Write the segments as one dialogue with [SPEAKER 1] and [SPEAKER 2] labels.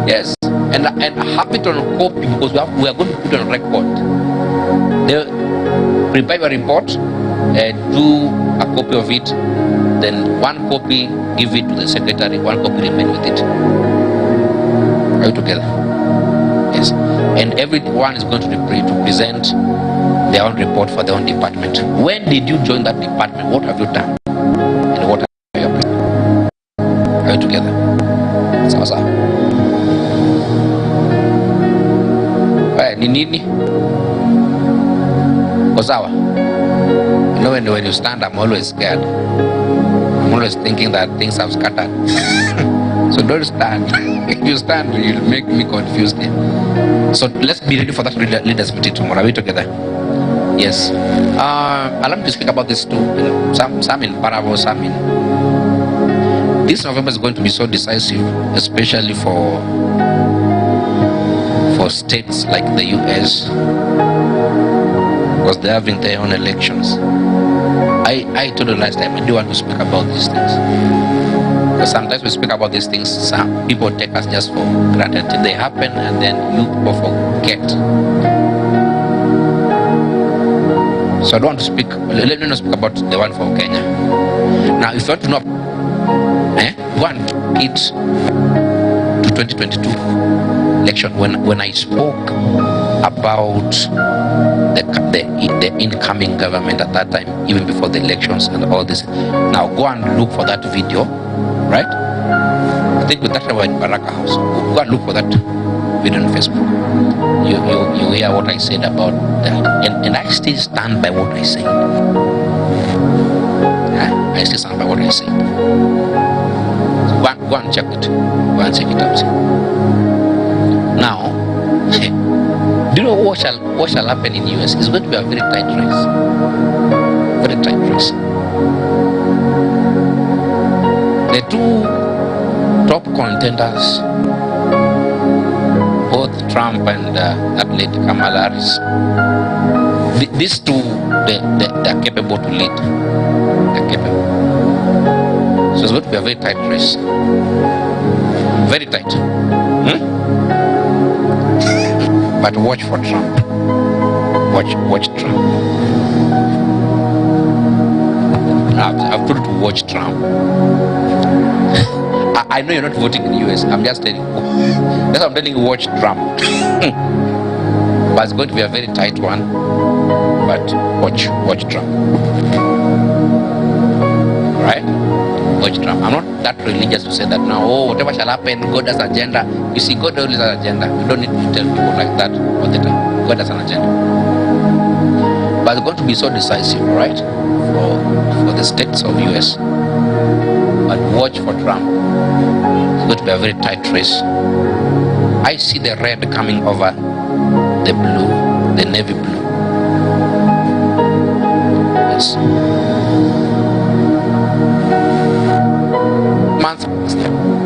[SPEAKER 1] Yes, and have it on copy, because we are going to put it on record. They prepare your report, do a copy of it, then one copy give it to the secretary, one copy remain with it. Are you together? Yes. And everyone is going to present their own report for their own department. When did you join that department? What have you done? And what are you planning? Are you together? Sawa. Ni nini? Sawa. You know, when you stand, I'm always scared. I'm always thinking that things have scattered. So don't stand. If you stand, you'll make me confused. So let's be ready for that leaders meeting tomorrow. Are we together? Yes. Allow me to speak about this too. Some in parables, some in. This November is going to be so decisive, especially for states like the US, because they're having their own elections. I told you last time, I do want to speak about these things. Because sometimes we speak about these things, some people take us just for granted till they happen, and then you people forget. So I don't want to speak, let me not speak about the one for Kenya. Now, if you want to know, go and it to 2022 election, when I spoke about the incoming government at that time, even before the elections and all this. Now go and look for that video, right? I think with that time we were in Baraka House. Go and look for that video on Facebook. You hear what I said about that, and I still stand by what I said. I still stand by what I said. So go and check it. Go and check it out. Now, do you know what shall happen in US? It's going to be a very tight race. Very tight race. The two top contenders, both Trump and that lady Kamala Harris, these two, they're capable to lead. They're capable. So it's going to be a very tight race. Very tight. But watch for Trump. Watch Trump. I've told you to watch Trump. I know you're not voting in the US. I'm just telling you. That's why I'm telling you, watch Trump. But it's going to be a very tight one. But watch Trump. Right? Watch Trump. I'm not that religious to say that now, whatever shall happen, God has an agenda. You see, God always has an agenda. You don't need to tell people like that all the time. God has an agenda. But it's going to be so decisive, right? For the states of US. But watch for Trump. It's going to be a very tight race. I see the red coming over the blue, the navy blue. Yes.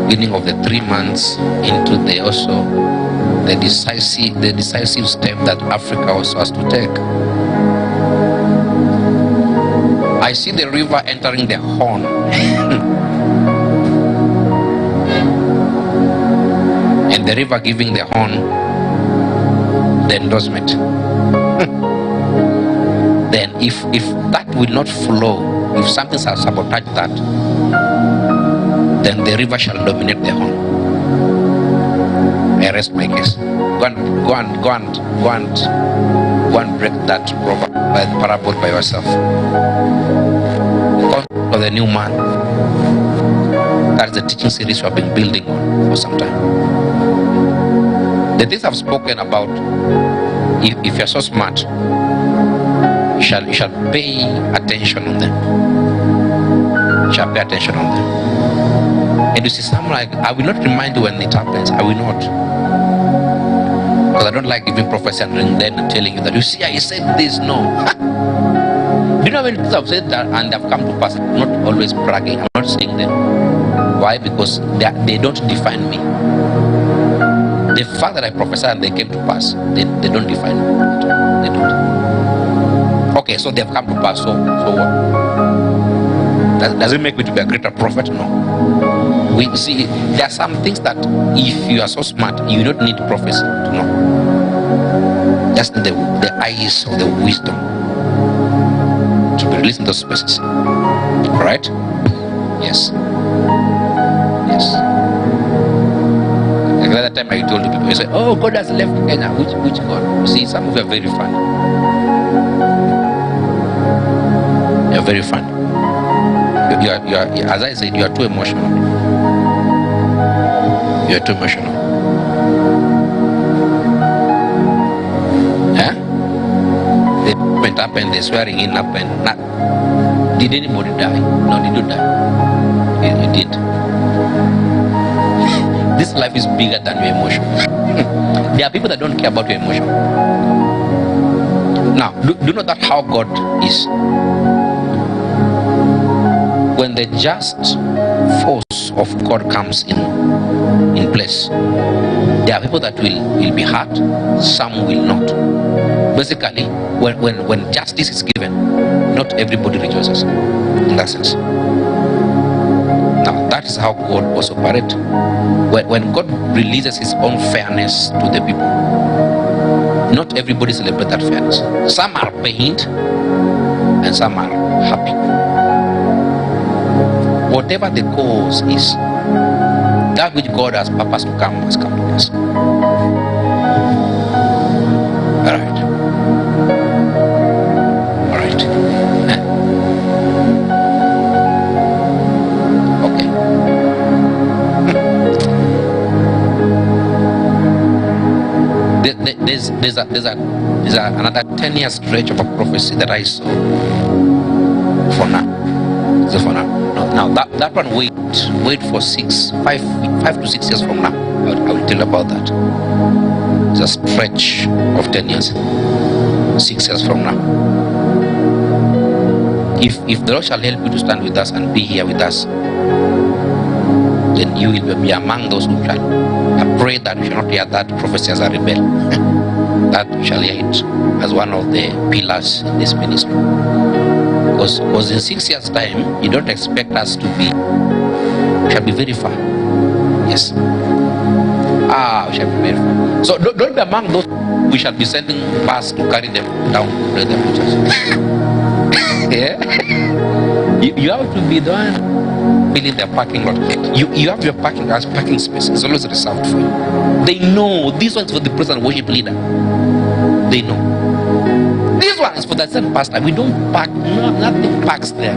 [SPEAKER 1] Beginning of the 3 months into the decisive step that Africa also has to take. I see the river entering the horn. And the river giving the horn the endorsement. Then if that will not flow, if something shall sabotage that, then the river shall dominate the horn. I rest my case. Go and break that proverb by the parable by yourself. Because of the new man. That's the teaching series we have been building on for some time. The things I've spoken about, if you're so smart, you shall pay attention on them. You shall pay attention on them. And you see, some like, I will not remind you when it happens. I will not. Because I don't like giving prophecy and then telling you that, you see, I said this. No. Do you know when people have said that and they've come to pass? I'm not always bragging. I'm not saying them. Why? Because they don't define me. The fact that I prophesied and they came to pass, they don't define me. They don't. Okay, so they've come to pass. So what? Does it make me to be a greater prophet? No. We see there are some things that if you are so smart, you don't need prophecy to know. Just the eyes of the wisdom to be released in those spaces. Alright? Yes. Yes. Like the other time I told the people, you say, oh, God has left Kenya. Which God? You see, some of you are very funny. You're very funny. You are, as I said, you are too emotional. You are too emotional. Yeah? They went up and they swearing in up and not. Did anybody die? No, did you die? You did. This life is bigger than your emotion. There are people that don't care about your emotion. Now, do you know that how God is? When the just force of God comes in place, there are people that will be hurt, some will not. Basically, when justice is given, not everybody rejoices in that sense. Now, that is how God also operates. When God releases his own fairness to the people, not everybody celebrates that fairness. Some are pained and some are happy. Whatever the cause is, that which God has purposed to come has come to us. Alright. Alright. Okay. There's another 10-year stretch of a prophecy that I saw for now. So for now. Now that one wait for 5 to 6 years from now. I will tell you about that. It's a stretch of 10 years. 6 years from now. If the Lord shall help you to stand with us and be here with us, then you will be among those who shall. I pray that we shall not hear that prophecy as a rebel. That we shall hear it as one of the pillars in this ministry. Because in 6 years' time, you don't expect us to be. We shall be very far. Yes. We shall be very far. So don't be among those we shall be sending bus to carry them down to bring them to church. Yeah. You have to be the one filling the parking lot. You have your parking space. It's always reserved for you. They know this one's for the present worship leader. They know. This one is for the same pastor. We don't park. No, nothing parks there.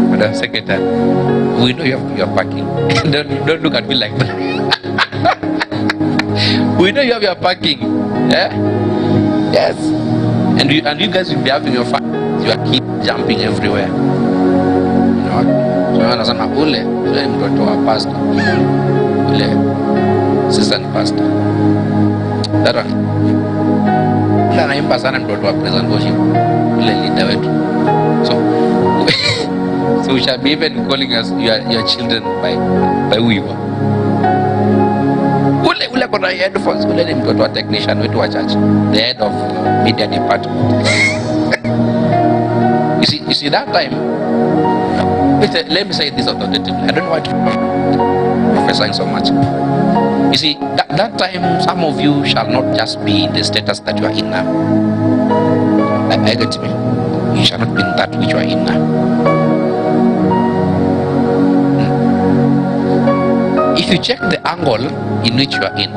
[SPEAKER 1] Madam Secretary, we know you have your parking. don't look at me like that. We know you have your parking. Yeah? Yes. And you guys will be having your fun. You are keep jumping everywhere. You know? So anasema ule mtoto wa pastor. Ule assistant pastor. That one. Ule anaimba sana mtoto wa present worship. Ule leader wetu. So we shall be even calling us your children by who you are. Ule kona headphones, ule ni mtoto wa technician wetu wa church. The head of media department. You see that time, let me say this authoritatively. I don't want to prophesying so much. You see, that time, some of you shall not just be in the status that you are in now. I get me. You shall not be in that which you are in now. If you check the angle in which you are in,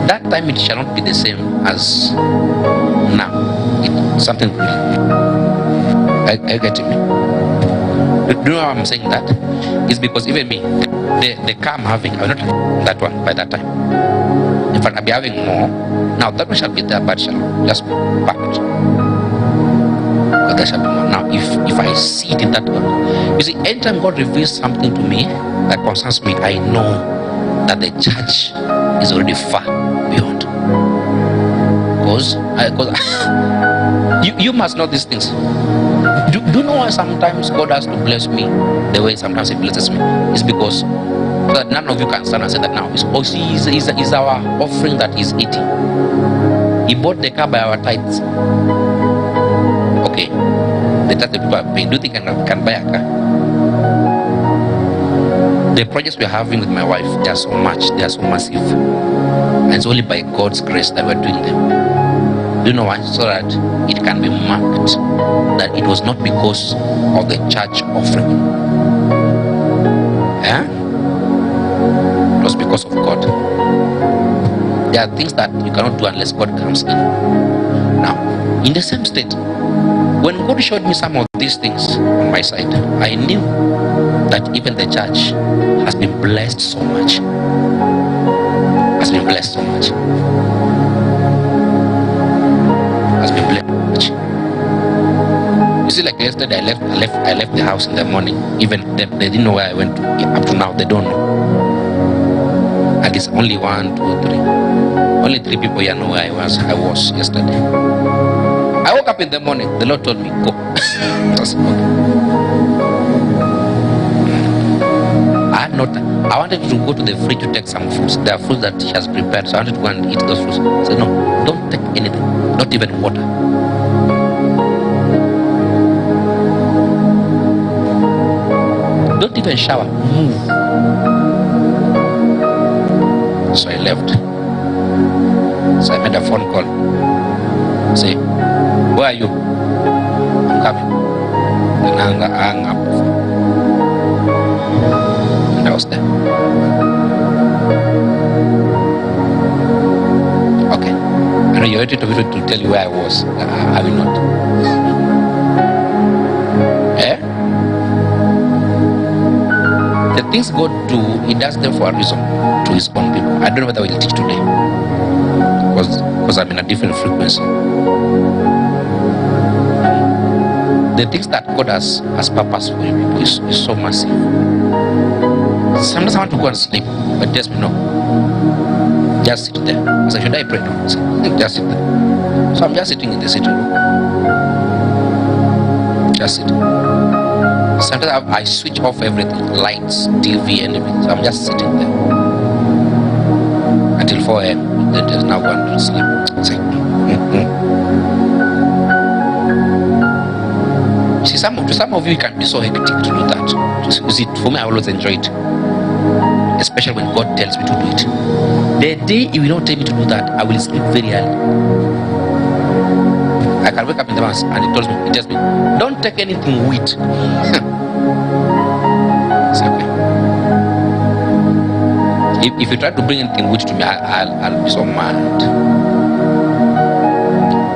[SPEAKER 1] that time it shall not be the same as now. It's something real. I get me. Do you know why I'm saying that? It's because even me, the car I'm having, I will not have that one by that time. In fact, I'll be having more. Now that one shall be there, but shall just packed. But there shall be more. Now, if I see it in that one, you see, anytime God reveals something to me that concerns me, I know that the church is already far beyond. Because you must know these things. Do you know why sometimes God has to bless me the way sometimes He blesses me? It's because so that none of you can stand and say that now it's our offering that is eating. He bought the car by our tithes. Okay, the tithe the people are paying. Do you think I can buy a car? The projects we are having with my wife, they are so much, they are so massive. And it's only by God's grace that we're doing them. Do you know why? So that it can be marked that it was not because of the church offering. Yeah? It was because of God. There are things that you cannot do unless God comes in. Now, in the same state, when God showed me some of these things on my side, I knew that even the church has been blessed so much. Has been blessed so much. Has been blessed so much. You see, like yesterday, I left the house in the morning. Even they didn't know where I went to. Up to now, they don't know. At least only 1, 2, 3. Only 3 people here know where I was yesterday. I woke up in the morning. The Lord told me, go. Just go. I wanted to go to the fridge to take some fruits. There are fruits that she has prepared, so I wanted to go and eat those fruits. I said, no, don't take anything, not even water. Don't even shower, move. So I left. So I made a phone call. Say, where are you? I'm coming. Then I hung up. And I was there. Okay. I know you're waiting to tell you where I was. I will not. Eh? The things God do, He does them for a reason, to His own people. I don't know whether we'll teach today, because I'm in a different frequency. The things that God has purpose for you people is so massive. Sometimes I want to go and sleep, but just no. Just sit there. I said, should I pray? No. Just sit there. So I'm just sitting in the sitting room. Just sitting. Sometimes I switch off everything, lights, TV, and everything. So I'm just sitting there until 4 a.m. Then just now going to sleep. It's like, See, some of you can be so hectic to do that. You see, for me, I always enjoy it, especially when God tells me to do it. The day He will not tell me to do that, I will sleep very early. I can wake up in the morning and He tells me, don't take anything wheat. It's okay. If you try to bring anything wheat to me, I'll be so mad.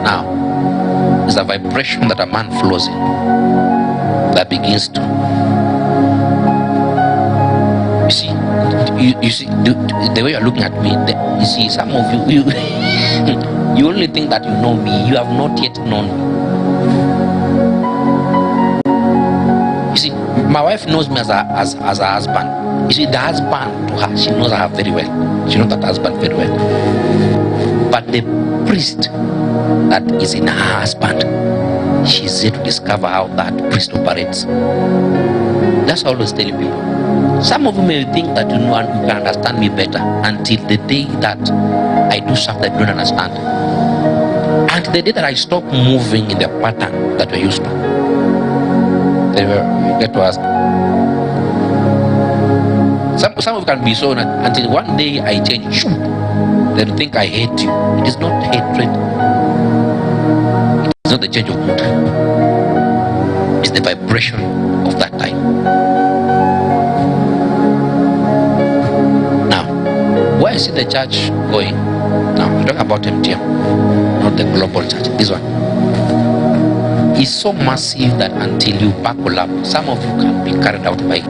[SPEAKER 1] Now, there's a vibration that a man flows in that begins to, you see the way you're looking at me, you see, some of you you only think that you know me. You have not yet known me. You see, my wife knows me as a husband. You see, the husband to her, she knows her very well. She knows that husband very well. But the priest that is in her husband, she's yet to discover how that priest operates. That's what I always tell people. Some of you may think that you know and you can understand me better until the day that I do something that you don't understand. And the day that I stop moving in the pattern that we're used to, then you get to ask. Some of you can be so until one day I change. Then you think I hate you. It is not hatred. It's not the change of mood. It's the vibration of that time. Now, where I see the church going, now I'm talking about MTM, not the global church. This one is so massive that until you buckle up, some of you can be carried out by it.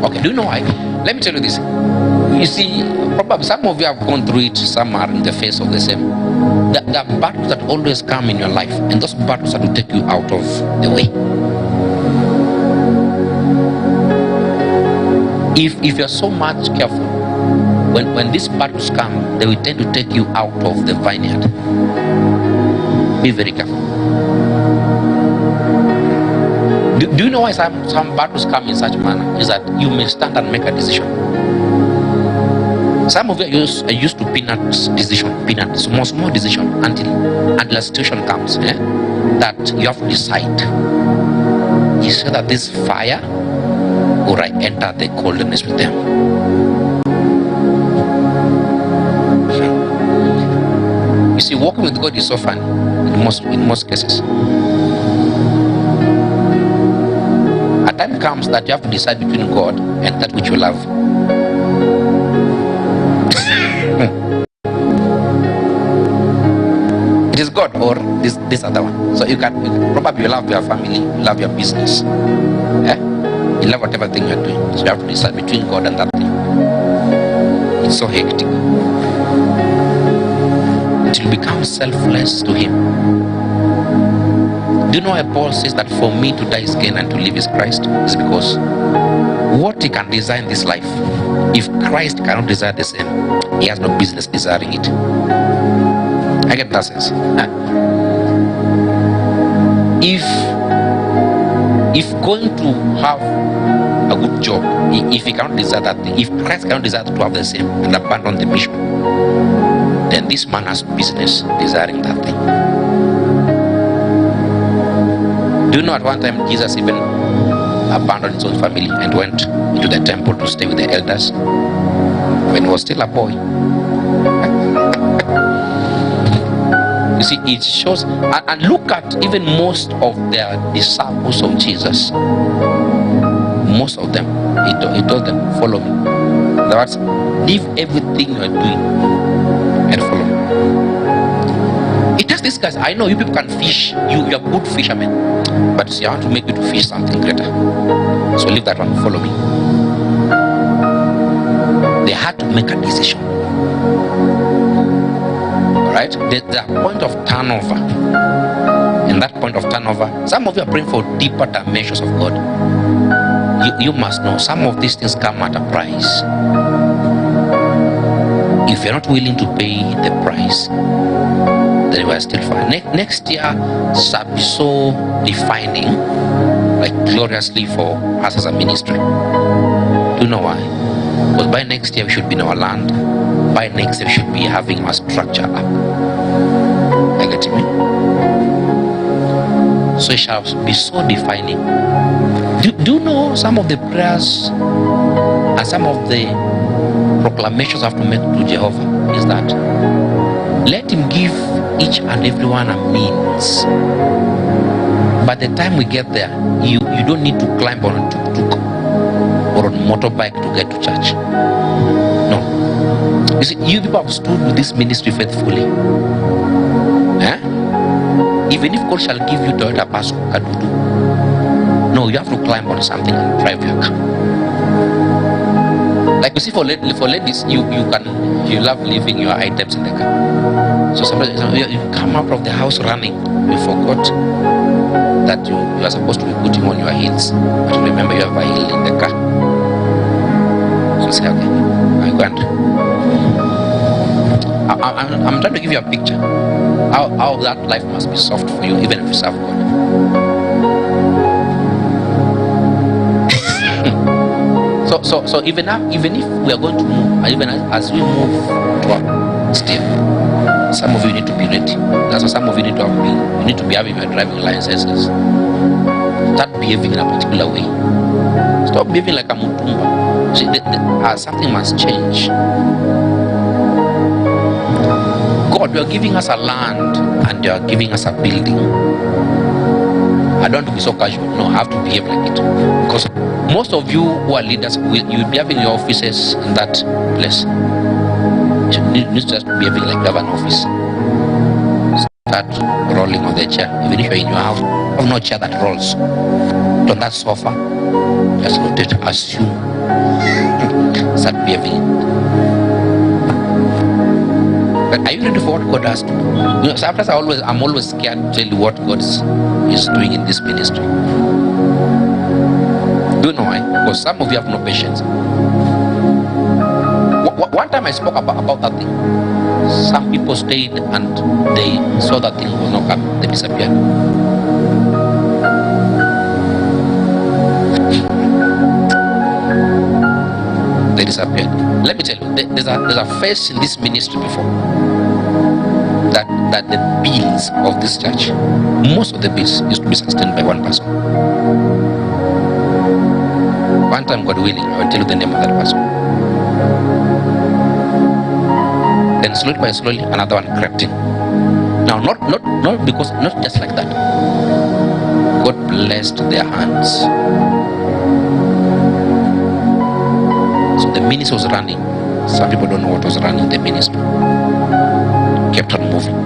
[SPEAKER 1] Okay, do you know why? Let me tell you this. You see, probably some of you have gone through it, some are in the face of the same. There are battles that always come in your life, and those battles that will take you out of the way. If you're so much careful, when these battles come, they will tend to take you out of the vineyard. Be very careful. Do you know why some battles come in such manner? Is that you may stand and make a decision. Some of you are used to peanuts decision, peanuts, small decision until a situation comes that you have to decide. Is that this fire or I enter the coldness with them? You see, walking with God is so fun in most cases. A time comes that you have to decide between God and that which you love. It is God or this other one. So you probably love your family, love your business, you love whatever thing you're doing. So you have to decide between God and that thing. It's so hectic until you become selfless to Him. Do you know why Paul says that for me to die is gain and to live is Christ? It's because what he can desire in this life, if Christ cannot desire the same, he has no business desiring it. I get that sense. If going to have a good job, if he cannot desire that thing, if Christ cannot desire to have the same and abandon the mission, then this man has business desiring that thing. Do you know at one time Jesus even abandoned his own family and went into the temple to stay with the elders when he was still a boy? You see, it shows, and look at even most of the disciples of Jesus. Most of them, he told them, follow me. In other words, leave everything you are doing and follow me. It takes these guys. I know you people can fish. You are good fishermen, but see, I want to make you to fish something greater. So leave that one, follow me. They had to make a decision. Right? There's a point of turnover. In that point of turnover, some of you are praying for deeper dimensions of God. You must know some of these things come at a price. If you're not willing to pay the price, then you are still fine. Next year shall be so defining, like gloriously for us as a ministry. Do you know why? Because by next year we should be in our land. By next year we should be having our structure up. I get me? So it shall be so defining. Do you know some of the prayers and some of the proclamations I have to make to Jehovah is that let Him give each and everyone a means. By the time we get there, you don't need to climb on a tuk-tuk or on a motorbike to get to church. No. You see, you people have stood with this ministry faithfully. Even if God shall give you Toyota Passo, Kadudu, no, you have to climb on something and drive your car. Like you see, for ladies, you love leaving your items in the car. So sometimes you come out of the house running, you forgot that you are supposed to be putting on your heels, but remember you have a heel in the car. So say, okay, I'm going to. I'm trying to give you a picture how that life must be soft for you, even if you serve God. So even if we are going to move, even as we move to a step, some of you need to be ready. That's why some of you need to be having your driving licenses. Start behaving in a particular way. Stop behaving like a mutumba. See, something must change. God, you are giving us a land and you are giving us a building. I don't want to be so casual. No, I have to behave like it. Because most of you who are leaders, you'll be having your offices in that place. You need to just be behaving like you have an office. Start rolling on the chair. Even if you're in your house, you have no chair that rolls. Put on that sofa. Just rotate, assume. Start behaving. But are you ready for what God has to do? You know, sometimes I'm always scared to tell you what God is doing in this ministry. Do you know why? Because some of you have no patience. One time I spoke about that thing. Some people stayed and they saw that thing was not coming. They disappeared. They disappeared. Let me tell you, there's a phase in this ministry before that the bills of this church, most of the bills used to be sustained by one person. One time, God willing, I will tell you the name of that person. Then slowly by slowly, another one crept in. Now, not because, not just like that. God blessed their hands. So the ministry was running. Some people don't know what was running the ministry. Kept on moving.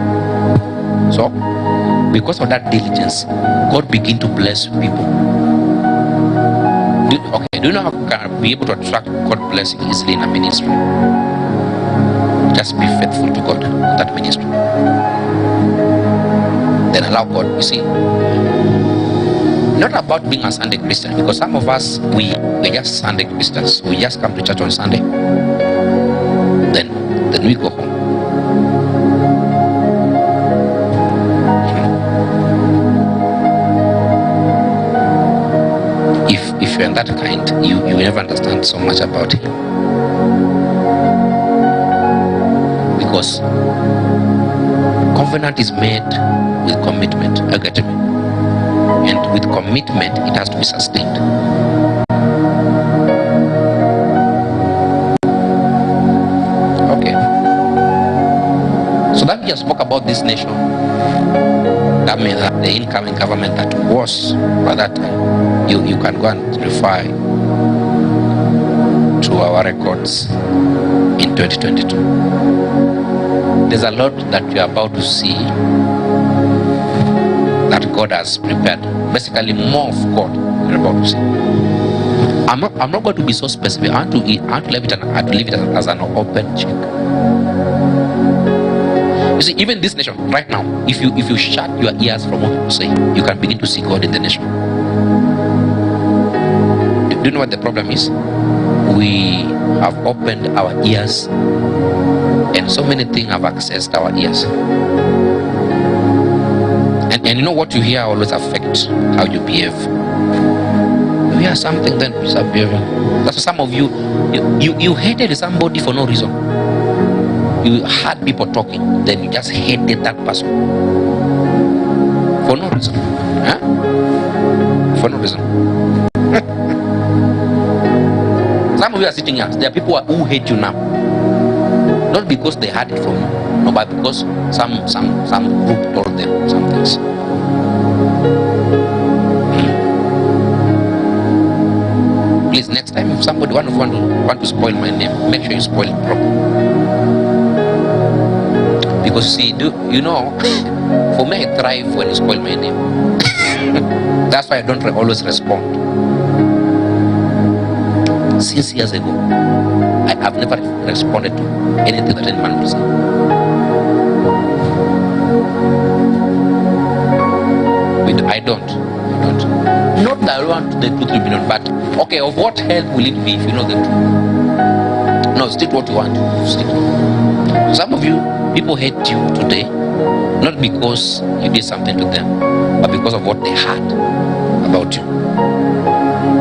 [SPEAKER 1] So, because of that diligence, God began to bless people. Do you know how you can be able to attract God blessing easily in a ministry? Just be faithful to God in that ministry. Then allow God. You see, not about being a Sunday Christian, because some of us, we're just Sunday Christians. We just come to church on Sunday. Then we go home. If you're in that kind, you will never understand so much about Him. Because covenant is made with commitment. I get me. And with commitment, it has to be sustained. Okay. So that we just spoke about this nation. That means that the incoming government that was by that time, you can go and refer to our records in 2022. There's a lot that you are about to see that God has prepared. Basically, more of God you're about to see. I'm not going to be so specific. I want to leave it as an open check. You see, even this nation right now, if you shut your ears from what people say, you can begin to see God in the nation. Do you know what the problem is? We have opened our ears, and so many things have accessed our ears. And you know what you hear always affects how you behave. You hear something, then you start behaving. That's why some of you hated somebody for no reason. You heard people talking, then you just hated that person for no reason. Huh? For no reason. Some of you are sitting here. There are people who hate you now, not because they had it from you, no, but because some group told them some things. Please, next time if somebody want to spoil my name, make sure you spoil it properly. Because see, you know, for me I thrive when you spoil my name. That's why I don't always respond. Since years ago, I have never responded to anything that any man will say. I don't. Not that I want the truth to be known, but okay, of what help will it be if you know the truth? No, stick what you want. Stick. Some of you, people hate you today, not because you did something to them, but because of what they heard about you.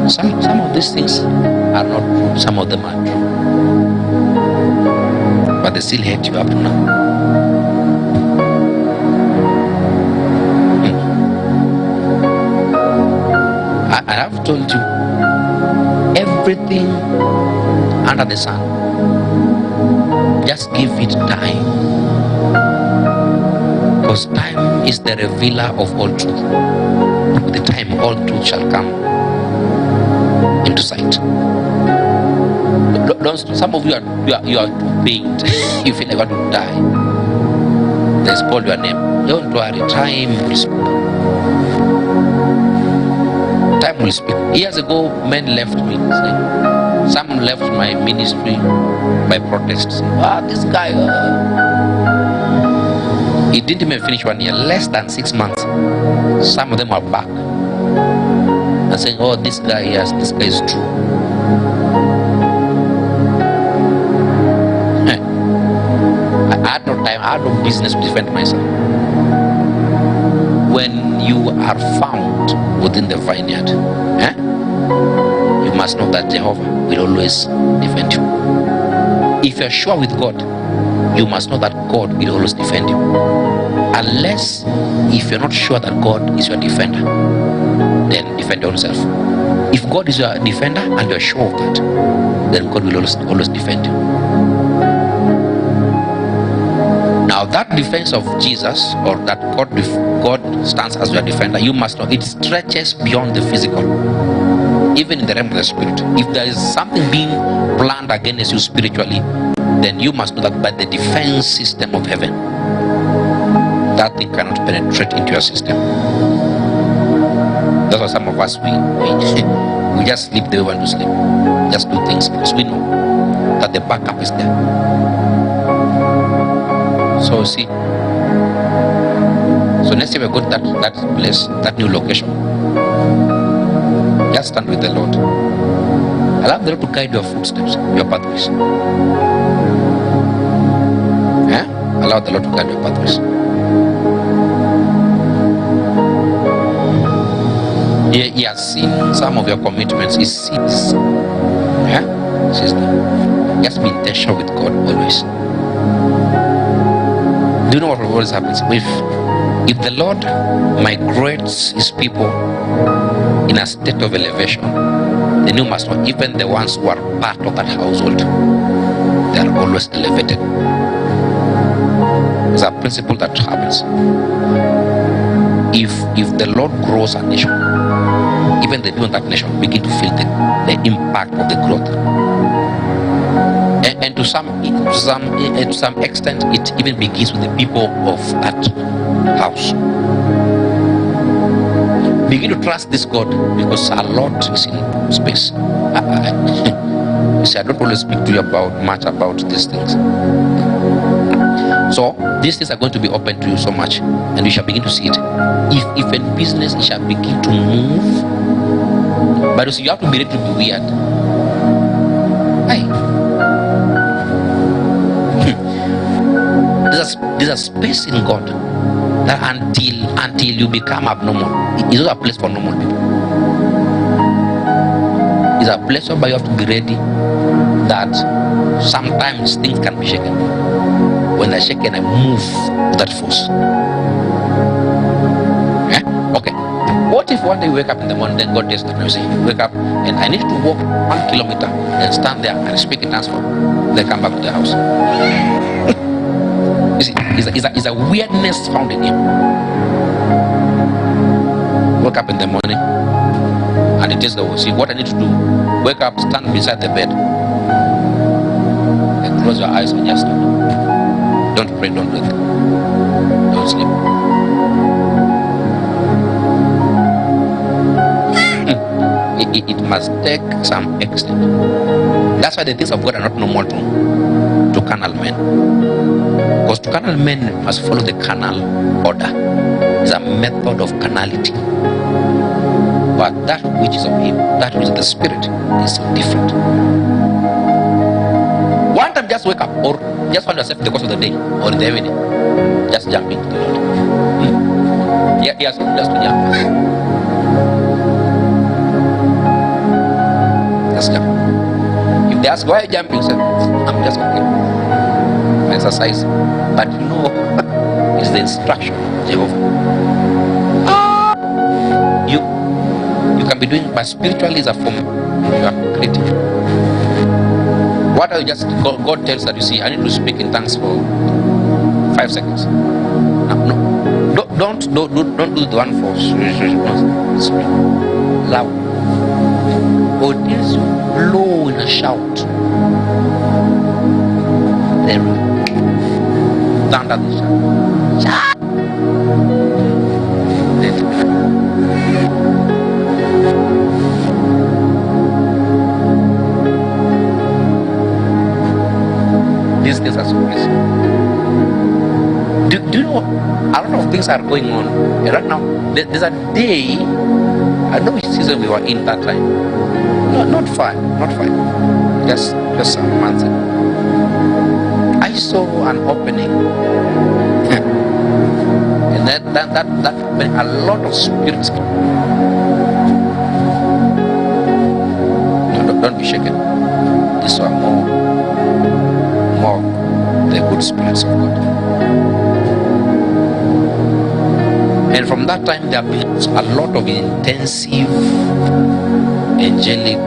[SPEAKER 1] Some of these things are not true, some of them are true, but they still hate you up to now. I have told you everything under the sun. Just give it time, because time is the revealer of all truth. With the time, all truth shall come into sight. Some of you are too pained. You feel like you want to die. They spoil your name. Don't worry. Time will speak. Time will speak. Years ago, men left me. Some left my ministry by protest. This guy, he didn't even finish 1 year. Less than 6 months. Some of them are back and saying, "Oh, this guy, yes, this guy is true." I had no time. I had no business to defend myself. When you are found within the vineyard, you must know that Jehovah will always defend you. If you're sure with God, you must know that God will always defend you. Unless, if you're not sure that God is your defender, then defend yourself. If God is your defender and you're sure of that, then God will always defend you. Now that defense of Jesus, or that God stands as your defender, you must know it stretches beyond the physical, even in the realm of the spirit. If there is something being planned against you spiritually, then you must know that by the defense system of heaven, that thing cannot penetrate into your system. That's why some of us, we just sleep the way we want to sleep. Just do things because we know that the backup is there. So see, so next time we go to that place, that new location, just stand with the Lord. Allow the Lord to guide your footsteps, your pathways. Allow the Lord to guide your pathways. He has seen some of your commitments. He sees. Sees them. Just be intentional with God always. Do you know what always happens? If the Lord migrates his people in a state of elevation, then you must know even the ones who are part of that household, they are always elevated. It's a principle that happens. If the Lord grows a nation, even the people in that nation begin to feel the impact of the growth. And to some extent, it even begins with the people of that house. Begin to trust this God, because a lot is in space. You see, I don't always speak to you much about these things. So these things are going to be open to you so much, and you shall begin to see it. If in business, it shall begin to move. But you see, you have to be ready to be weird. There's a space in God that until you become abnormal, it's not a place for normal people. It's a place where you have to be ready that sometimes things can be shaken. When they're shaken, I move to that force. Okay. What if one day you wake up in the morning, then God tells you, you say, wake up and I need to walk 1 kilometer and stand there and speak in tongues for, then come back to the house. You see, it's a weirdness found in him. Wake up in the morning and it tells you, see what I need to do. Wake up, stand beside the bed and close your eyes when you're sleeping. Don't pray, don't do it. Don't sleep. It must take some extent. That's why the things of God are not normal to carnal men. Because to carnal men must follow the carnal order. It's a method of carnality. But that which is of him, that which is of the spirit, is so different. One time just wake up, or just find yourself in the course of the day or in the evening, just jumping to the Lord. He has told us to jump. Just jump. If they ask why are you jumping, say, I'm just okay. Exercise. But you know, it's the instruction of Jehovah. You can be doing, but spiritually is a form you are creating. What are you just, God tells that, you see, I need to speak in tongues for 5 seconds. No, don't do the one for speak loud. Or tells you blow in a shout. There, thunder the shout. These things are so crazy. Do you know a lot of things are going on right now? There's a day, I don't know which season we were in that time. No, not far. Just some months ago. I saw an opening, and that opening, a lot of spirits. No, don't be shaken. This one more. the good spirits of God. And from that time, there have been a lot of intensive angelic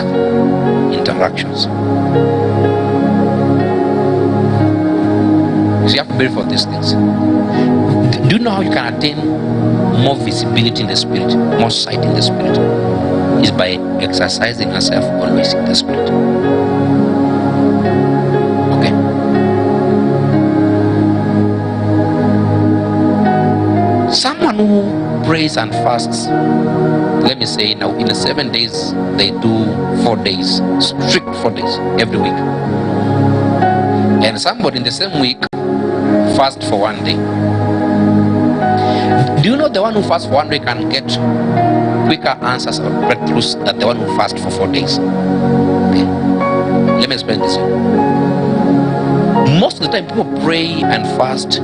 [SPEAKER 1] interactions. So you have to be for these things. Do you know how you can attain more visibility in the spirit, more sight in the spirit? Is by exercising yourself always in the spirit. Okay. Someone who prays and fasts, let me say now, in the 7 days, they do 4 days, strict 4 days every week. And somebody in the same week fast for 1 day. Do you know the one who fasts for 1 day can get quicker answers or breakthroughs than the one who fasts for 4 days? Okay. Let me explain this. Most of the time, people pray and fast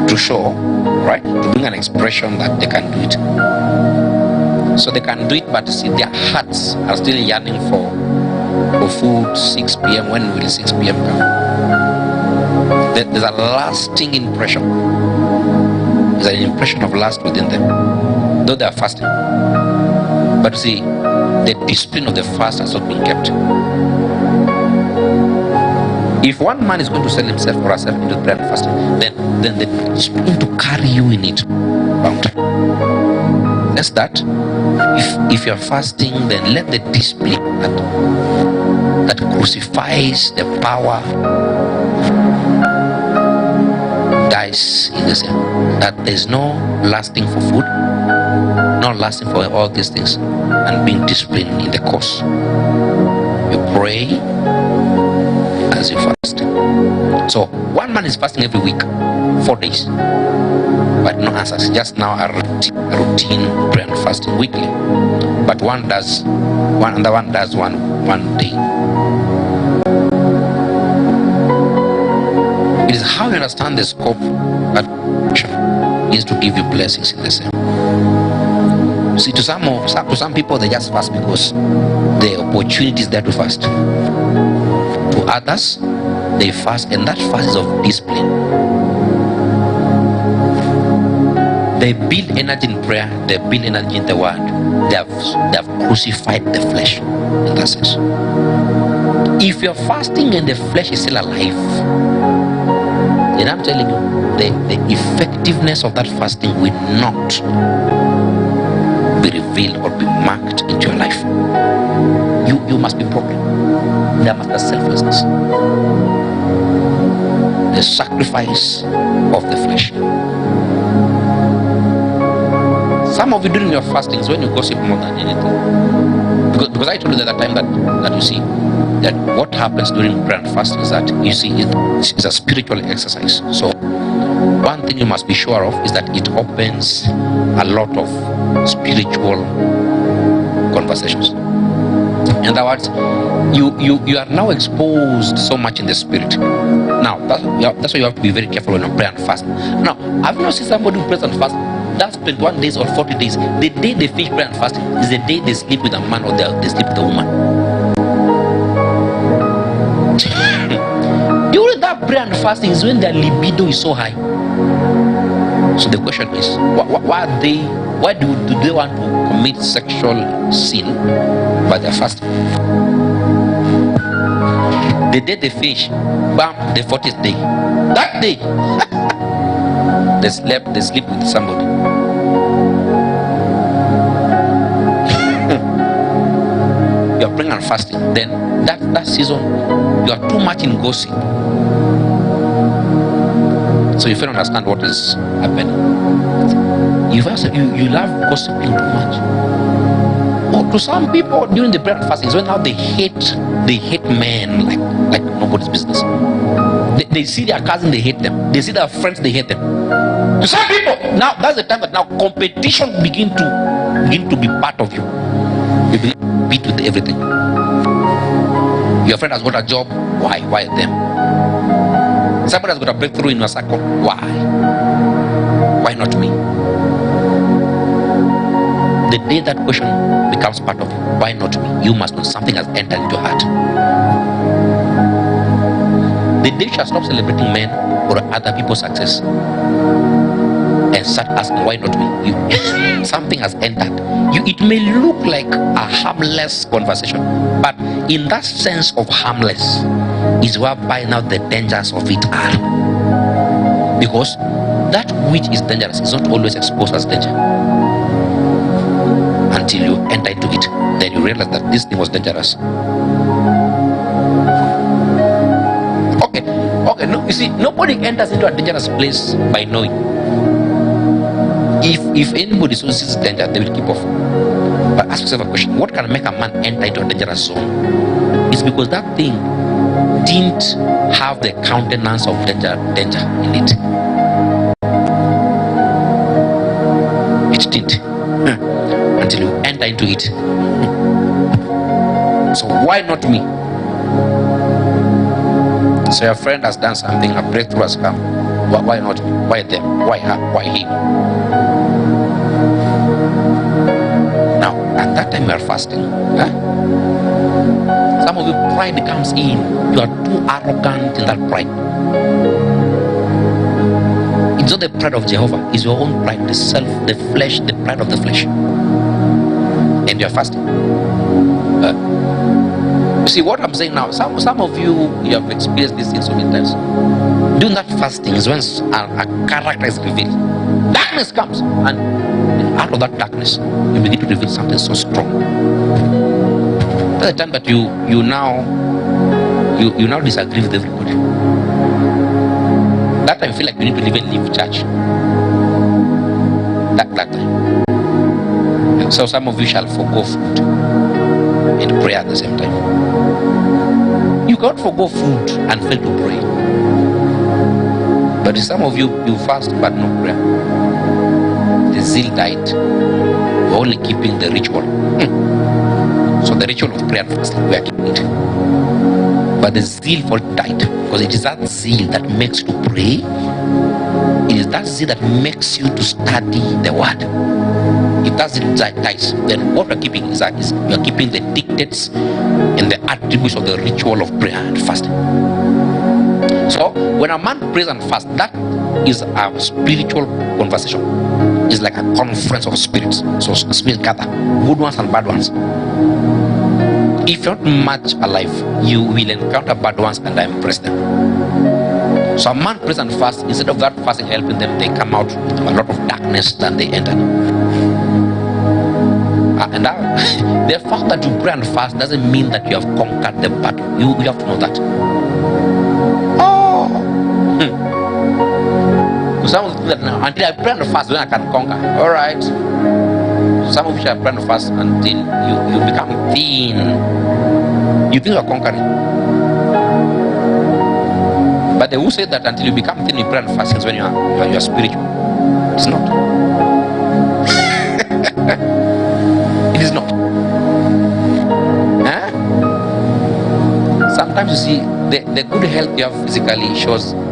[SPEAKER 1] to show, right, to bring an expression that they can do it. So they can do it, but see, their hearts are still yearning for food. 6 p.m. When will 6 p.m. come? There's a lasting impression. There's an impression of lust within them, though they are fasting. But see, the discipline of the fast has not been kept. If one man is going to sell himself or herself into prayer and fasting, then the discipline to carry you in it bound. That's that. If you're fasting, then let the discipline that crucifies the power dies in the same. That there's no lasting for food, no lasting for all these things, and being disciplined in the course. You pray as you fast. So one man is fasting every week, 4 days, but no answers. Just now a routine prayer and fasting weekly. But one does one, and the one does one day. It is how you understand the scope that is to give you blessings in the same. See, to some people, they just fast because the opportunity is there to fast. To others, they fast, and that fast is of discipline. They build energy in prayer, they build energy in the word. They have crucified the flesh in that sense. If you're fasting and the flesh is still alive, then I'm telling you, the effectiveness of that fasting will not be revealed or be marked into your life. You must be broken. There must be selflessness, the sacrifice of the flesh. Some of you during your fastings, when you gossip more than anything, because I told you at that time that you see that what happens during prayer and fasting is that you see it's a spiritual exercise. So one thing you must be sure of is that it opens a lot of spiritual conversations. In other words, you are now exposed so much in the spirit. Now that's why you have to be very careful when you pray and fast. Now, I've not seen somebody who prays and fast. That's 21 days or 40 days. The day they finish prayer and fasting is the day they sleep with a man or they sleep with a woman. During that prayer and fasting is when their libido is so high. So the question is, why do they want to commit sexual sin by their fasting? The day they finish, bam, the 40th day. That day, they sleep with somebody. You are praying and fasting, then that season you are too much in gossip, so you fail to understand what is happening. You love gossiping too much. Or to some people during the prayer and fasting is when now they hate men like nobody's business. They see their cousin, they hate them. They see their friends, they hate them. To some people, now that's the time that now competition begin to be part of you. You begin to compete with everything. Your friend has got a job, why them? Somebody has got a breakthrough in your circle, why not me? The day that question becomes part of you, why not me? You must know something has entered into your heart. The day shall stop celebrating men or other people's success and start asking, why not me? Something has entered you. It may look like a harmless conversation, but in that sense of harmless is whereby now the dangers of it are, because that which is dangerous is not always exposed as danger until you enter into it. Then you realize that this thing was dangerous. Okay, no, you see, nobody enters into a dangerous place by knowing. If anybody sees danger, they will keep off. But ask yourself a question: what can make a man enter into a dangerous zone? It's because that thing didn't have the countenance of danger in it. It didn't until you enter into it. So why not me? So your friend has done something, a breakthrough has come. Why not me? Why them? Why her? Why him? Now, at that time you are fasting. Some of you, pride comes in. You are too arrogant in that pride. It's not the pride of Jehovah, it's your own pride, the self, the flesh, the pride of the flesh. And you are fasting. You see what I'm saying now? Some of you have experienced this thing so many times. Doing that fasting is when a character is revealed. Darkness comes, and out of that darkness, you begin to reveal something so strong. That's the time that you now disagree with everybody. That time you feel like you need to even leave church. That time. So some of you shall forgo food and pray at the same time. You can't forgo food and fail to pray. But some of you fast but no prayer. The zeal died. You're only keeping the ritual. So the ritual of prayer and fasting, we are keeping it. But the zeal for it died, because it is that zeal that makes you to pray. It is that zeal that makes you to study the word. If that zeal dies, then what we are keeping is that we are keeping the dictates and the attributes of the ritual of prayer and fasting. So when a man prays and fasts, that is a spiritual conversation. It's like a conference of spirits. So spirits gather, good ones and bad ones. If you're not much alive, you will encounter bad ones and impress them. So a man prays and fasts, instead of that fasting helping them, they come out with a lot of darkness than they entered. And the fact that you pray and fast doesn't mean that you have conquered the battle. You have to know that. Some of you that now, until I pray and fast, then I can conquer. All right. Some of you shall pray and fast until you become thin. You think you are conquering. But they who say that until you become thin, you pray and fast is when you are spiritual. It's not. It is not. Sometimes you see the good health you have physically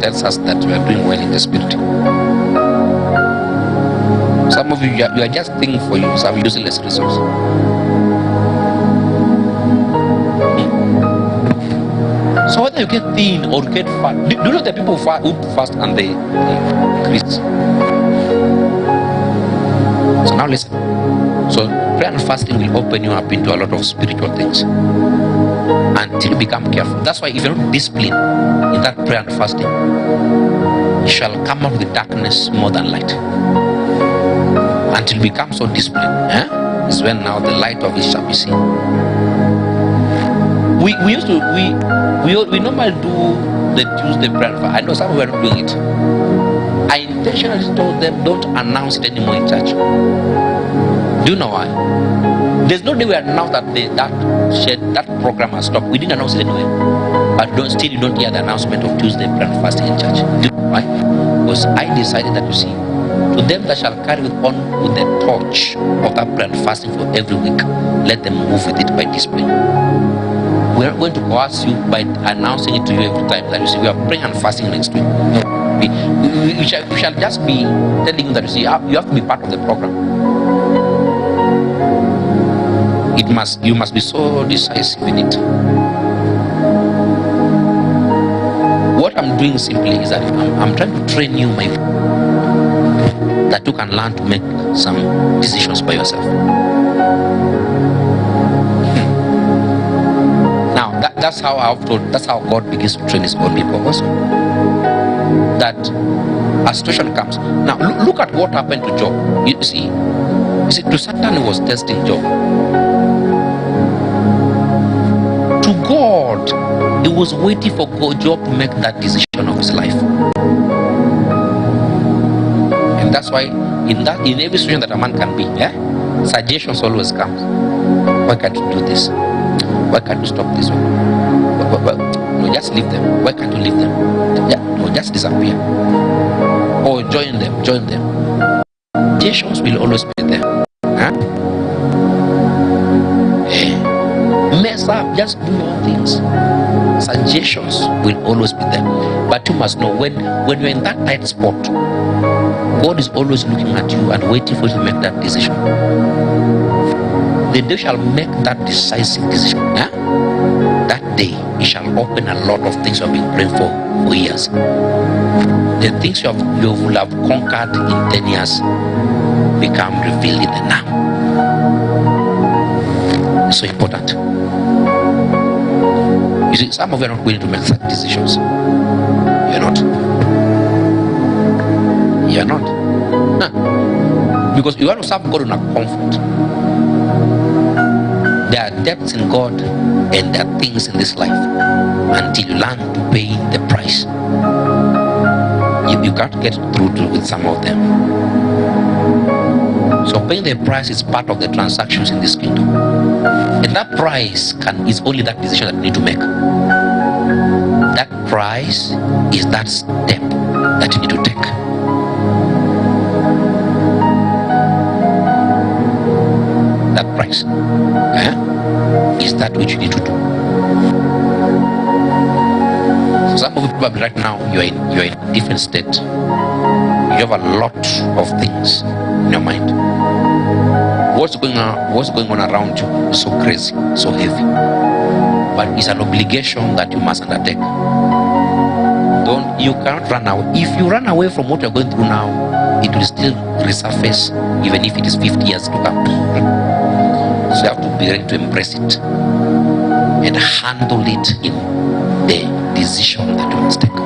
[SPEAKER 1] tells us that you are doing well in the spirit. Some of you are just thinking for you some useless resource. So whether you get thin or get fat, do you know the people who fast and they increase? So now listen. So prayer and fasting will open you up into a lot of spiritual things until you become careful. That's why if you're not disciplined in that prayer and fasting, you shall come out with darkness more than light. Until you become so disciplined, is when now the light of it shall be seen. We normally do the Tuesday prayer. I know some of you are not doing it. I intentionally told them don't announce it anymore in church. Do you know why? There's no day we announced that that program has stopped. We didn't announce it anyway. But still you don't hear the announcement of Tuesday prayer and fasting in church. Do you know why? Because I decided that, you see, to them that shall carry on with the torch of that prayer and fasting for every week, let them move with it by discipline. We are going to coerce you by announcing it to you every time that, you see, we are praying and fasting next week. No, we shall just be telling you that, you see, you have to be part of the program. You must be so decisive in it. what I'm doing simply is that I'm trying to train you, my friend, that you can learn to make some decisions by yourself. Now, that's how I've told. That's how God begins to train His own people also. That a situation comes. Now, look at what happened to Job. You see, to Satan, he was testing Job. To God, he was waiting for Job to make that decision of his life. And that's why in every situation that a man can be, suggestions always come. Why can't you do this? Why can't you stop this one? No, just leave them. Why can't you leave them? No, just disappear. Or join them. Suggestions will always be there. Mess up, just do your own things. Suggestions will always be there. But you must know, when you're in that tight spot, God is always looking at you and waiting for you to make that decision. The day shall make that decisive decision. That day, He shall open a lot of things you have been praying for years. The things you will have conquered in 10 years become revealed in the now. It's so important. You see, some of you are not willing to make such decisions. You're not. You're not. Because you want to serve God in a comfort. There are depths in God and there are things in this life until you learn to pay the price. You can't get through with some of them. So paying the price is part of the transactions in this kingdom. And that price is only that decision that you need to make. That price is that step that you need to take. That price is that which you need to do. So some of you probably right now you're in a different state. You have a lot of things in your mind. What's going on around you is so crazy, so heavy. But it's an obligation that you must undertake. You cannot run away. If you run away from what you're going through now, it will still resurface even if it is 50 years to come. So you have to be ready to embrace it and handle it in the decision that you must take.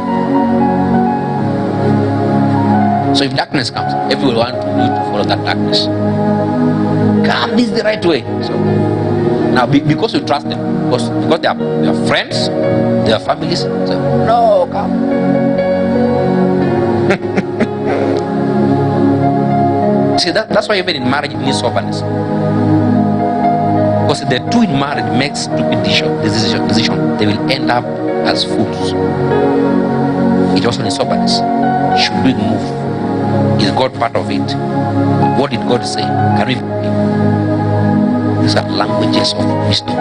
[SPEAKER 1] So if darkness comes, everyone wants you to follow that darkness. Come, this is the right way. So now, because you trust them, because they are friends, they are families. So, no, come. See, that's why even in marriage you need soberness. Because the two in marriage make stupid decision, they will end up as fools. It also needs soberness. Should we move? Is God part of it? What did God say? Can we? These are languages of wisdom.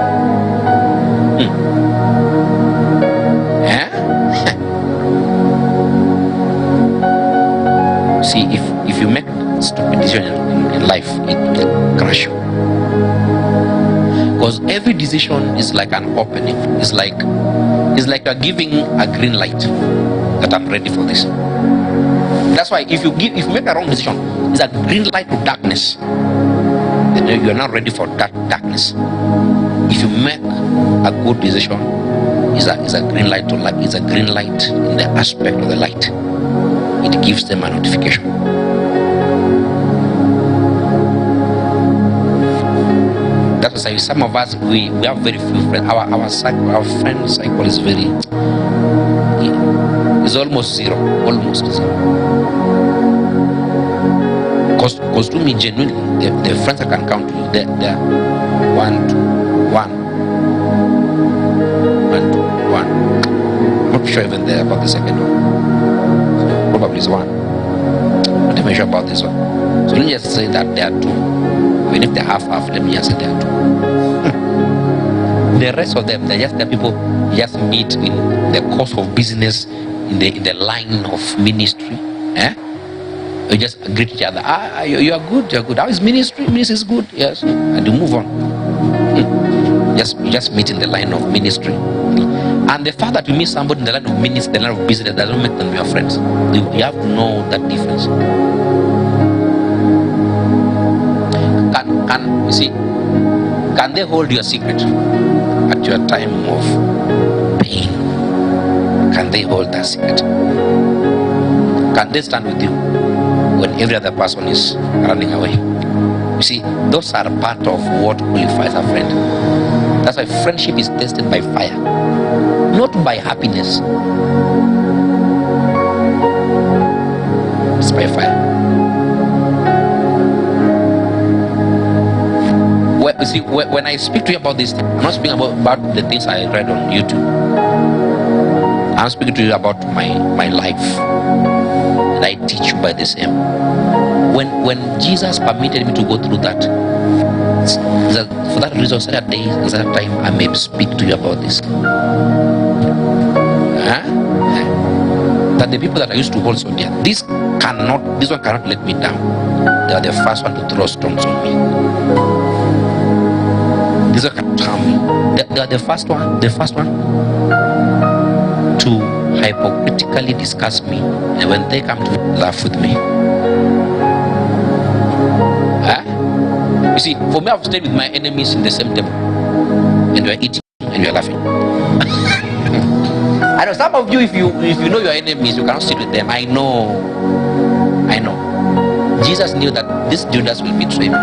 [SPEAKER 1] See, if you make stupid decision in life, it will crush you. Because every decision is like an opening. It's like you're giving a green light that I'm ready for this. That's why if you make a wrong decision, it's a green light to darkness. Then you are not ready for that darkness. If you make a good decision, it's a green light to light. It's a green light in the aspect of the light. It gives them a notification. That's why some of us we have very few friends. Our friend cycle is very. It's almost zero. Because to me, genuinely, the friends I can count to you, they're one. I'm not sure even there about the second one. Probably is one. I'm not even sure about this one. So let me just say that there are two. Even if they're half, let me just say there are two. The rest of them, they're just the people you just meet in the course of business, in the line of ministry. You just greet each other. You are good. How is ministry? Ministry is good. Yes. And you move on. You just meet in the line of ministry. And the fact that you meet somebody in the line of ministry, the line of business, doesn't make them your friends. You have to know that difference. Can you see? Can they hold your secret at your time of pain? Can they hold that secret? Can they stand with you when every other person is running away? You see, those are part of what qualifies a friend. That's why friendship is tested by fire, not by happiness. It's by fire. Well, you see, when I speak to you about this, I'm not speaking about the things I read on YouTube. I'm speaking to you about my life. And I teach you by the same. When Jesus permitted me to go through that, for that reason, certain days, certain time, I may speak to you about this. That the people that I used to hold so dear, this one cannot let me down. They are the first one to throw stones on me. This one cannot harm me. They are the first one to hypocritically discuss me, and when they come to laugh with me. You see, for me, I've stayed with my enemies in the same table, and we're eating and we're laughing. I know some of you, if you know your enemies, you cannot sit with them. I know. Jesus knew that this Judas will betray me,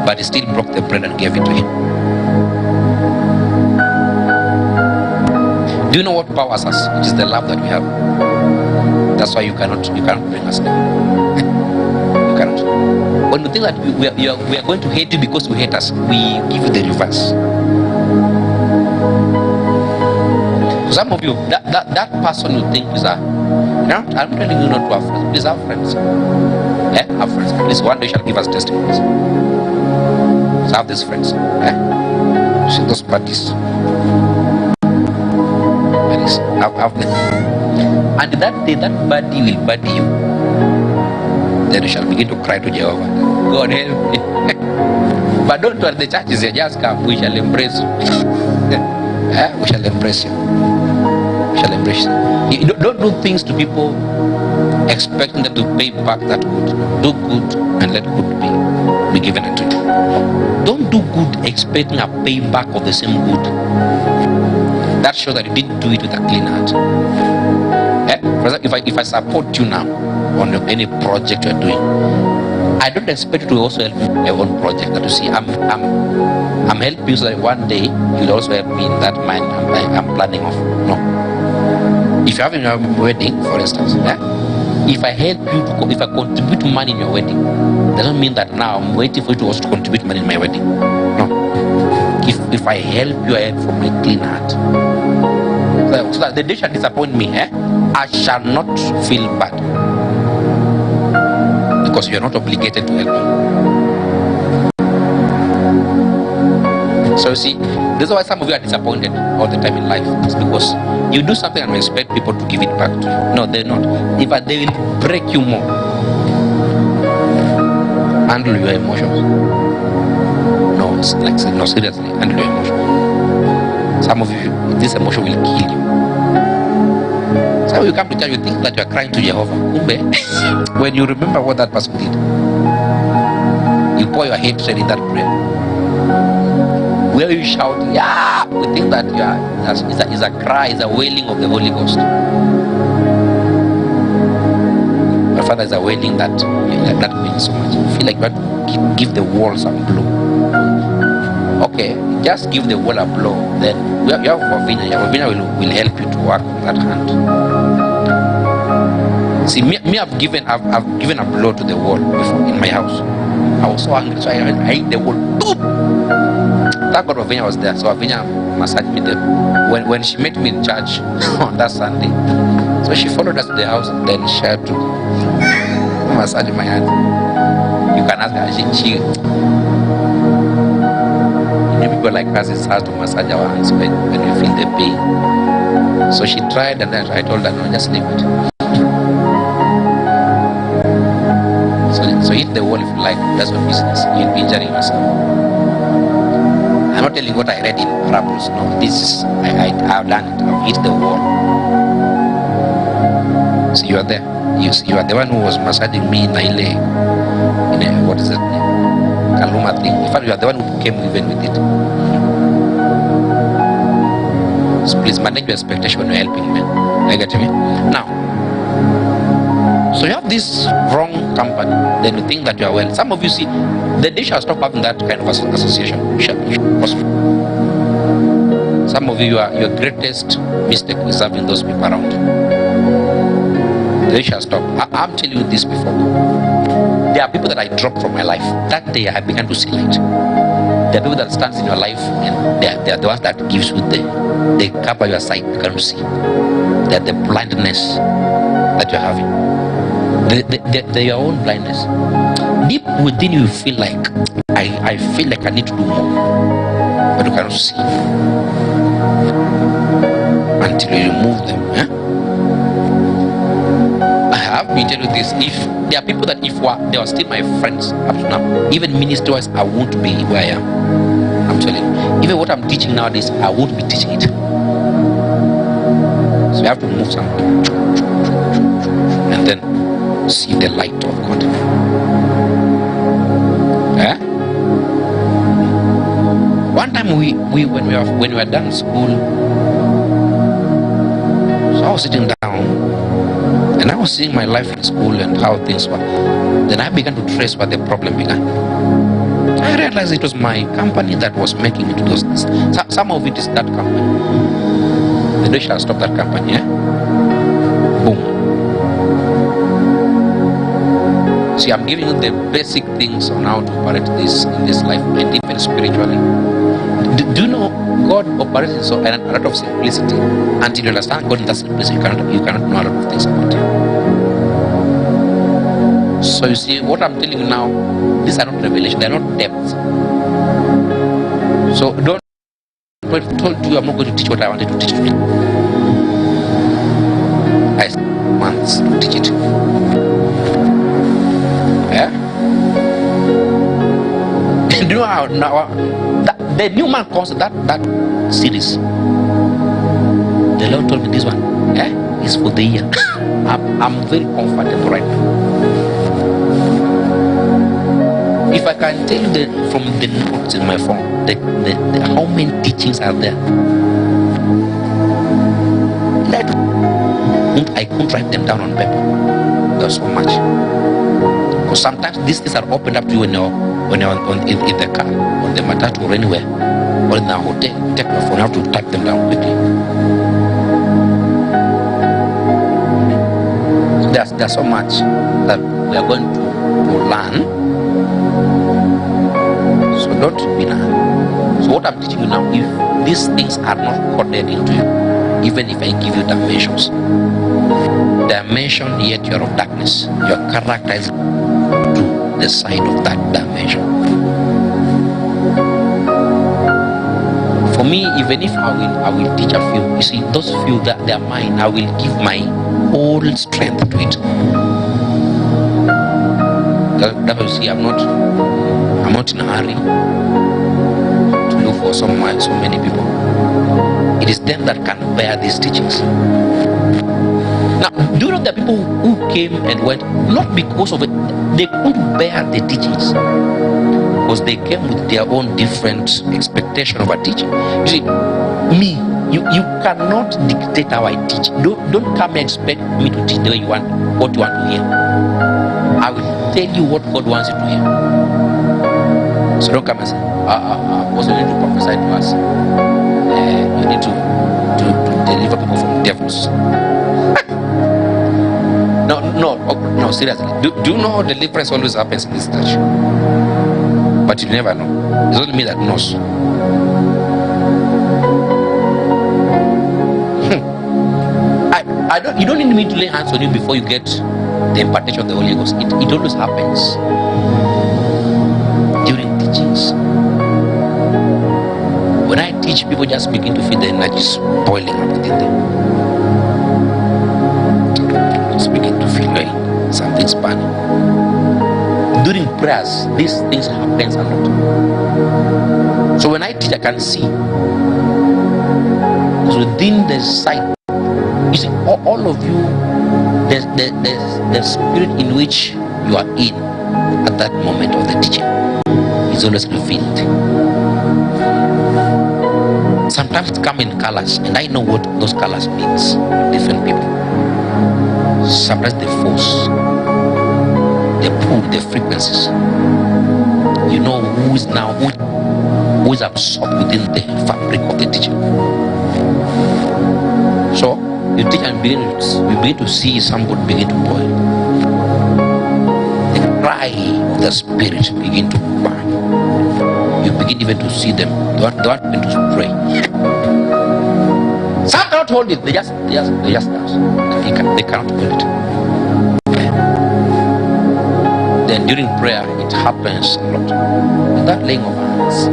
[SPEAKER 1] but he still broke the bread and gave it to him. Do you know what powers us? It is the love that we have. That's why you cannot bring us down. You cannot. When you think that we are going to hate you because you hate us, we give you the reverse. Some of you, that person you think is I'm telling you not to have friends. Please have friends. Have friends. At least one day shall give us testimonies. So have these friends. See those buddies. Have them. And that day, that buddy will buddy you. Then you shall begin to cry to Jehovah. God help me. But don't worry, the church is here. Just come. We shall embrace you. We shall embrace you. We shall embrace you. Don't do things to people expecting them to pay back that good. Do good and let good be given unto you. Don't do good expecting a payback of the same good. That shows that you didn't do it with a clean heart. If I support you now on any project you're doing, I don't expect you to also help me in my own project. That you see, I'm helping you so that one day you'll also help me in that mind I'm planning of. No. If you're having a wedding, for instance, if I help you, if I contribute money in your wedding, doesn't mean that now I'm waiting for you to also contribute money in my wedding. No. If I help you, I help from my clean heart. So that the day shall disappoint me, I shall not feel bad, because you are not obligated to help me. So you see, this is why some of you are disappointed all the time in life. It's because you do something and expect people to give it back to you. No, they're not. In fact, they will break you more. Handle your emotions. No, it's like, no, seriously, handle your emotions. Some of you, this emotion will kill you. So you come to church, you think that you are crying to Jehovah. When you remember what that person did, you pour your hatred in that prayer. Where you shout, yeah, we think that is a cry, is a wailing of the Holy Ghost. My Father is a wailing that means so much. You feel like you have to give the walls a blow. Okay, just give the wall a blow. Then you have Wavinya. Wavinya will help you to work on that hand. See, me I've given a blow to the wall before in my house. I was so angry, so I hit the wall. Boom! Thank God Wavinya was there, so Wavinya massaged me there. When she met me in church on that Sunday, so she followed us to the house, and then she had to massage my hand. You can ask her. She people like us, it's hard to massage our hands when we feel the pain. So she tried, and then I told her, no, just leave it. So hit the wall if you like. That's your business. You'll be injuring yourself. I'm not telling what I read in parables. No, this is I've learned it. I've hit the wall. So you are there. You are the one who was massaging me in Naile. What is that name? Kaluma thing. In fact, you are the one who came even with it. So please manage your expectation when you're helping me. You get me? Now, so you have this wrong company, then you think that you are well. Some of you see, the day shall stop having that kind of association. Some of you, your greatest mistake is having those people around. They shall stop. I'm telling you this before. There are people that I dropped from my life. That day I began to see light. There are people that stands in your life and they are the ones that gives you they cover your sight. You can't see. They are the blindness that you're having. They're your own blindness. Deep within you feel like I feel like I need to do more, but you cannot see until you remove them. I have been telling you this. If there are people that if they are still my friends up to now, even ministry-wise, I won't be where I am. I'm telling you. Even what I'm teaching nowadays, I won't be teaching it. So you have to move somewhere and then see the light of God. One time when we were done school, so I was sitting down and I was seeing my life in school and how things were. Then I began to trace where the problem began. I realized it was my company that was making me do those things. Some of it is that company. The day shall stop that company. Boom. See, I'm giving you the basic things on how to operate this in this life and even spiritually. Do you know God operates in a lot of simplicity? Until you understand God in that simplicity, you cannot know a lot of things about Him. So you see, what I'm telling you now, these are not revelation, they are not depths. So don't. I told you I'm not going to teach what I wanted to teach today. I spent months to teach it. Do you know how now the new man comes that series? The Lord told me this one is for the year. I'm very comfortable right now. If I can tell you from the notes in my phone, how many teachings are there? I couldn't write them down on paper. There's so much. Because sometimes these things are opened up to you when you're in the car, on the matatu or anywhere, or in the hotel. You take my phone, you have to type them down quickly. There's so much that we are going to learn. So don't be now. So what I'm teaching you now, if these things are not coded into you, even if I give you dimension, yet you're of darkness, your character is to the side of that dimension. For me, even if I will teach a few, you see, those few that they are mine, I will give my whole strength to it. That will see, I'm not in a hurry to look for so many people. It is them that can bear these teachings. Now, do you know that people who came and went, not because of it, they couldn't bear the teachings, because they came with their own different expectation of a teaching. You see, me, you cannot dictate how I teach. Don't come and expect me to teach the way you want, what you want to hear. I will tell you what God wants you to hear. So don't come and say, also you need to prophesy to us. You need to deliver people from devils. No, seriously. Do you know deliverance always happens in this church? But you never know. It's only me that knows. You don't need me to lay hands on you before you get the impartation of the Holy Ghost. It always happens during teachings. When I teach, people just begin to feel the energy boiling up within them. Just begin to feel like something's burning. during prayers, these things happens a lot. So when I teach, I can see. Because within the sight, you see, all of you, there's the spirit in which you are in at that moment of the teaching is always revealed. Sometimes it comes in colors, and I know what those colors means to different people. Sometimes the force, the pull, the frequencies. You know who is absorbed within the fabric of the teaching. So you teach and you begin to see somebody begin to boil. The cry of the spirit begin to burn. You begin even to see them. They want begin to pray. Some cannot hold it. They just dance. They cannot hold it. Then during prayer, it happens a lot. Without laying of hands,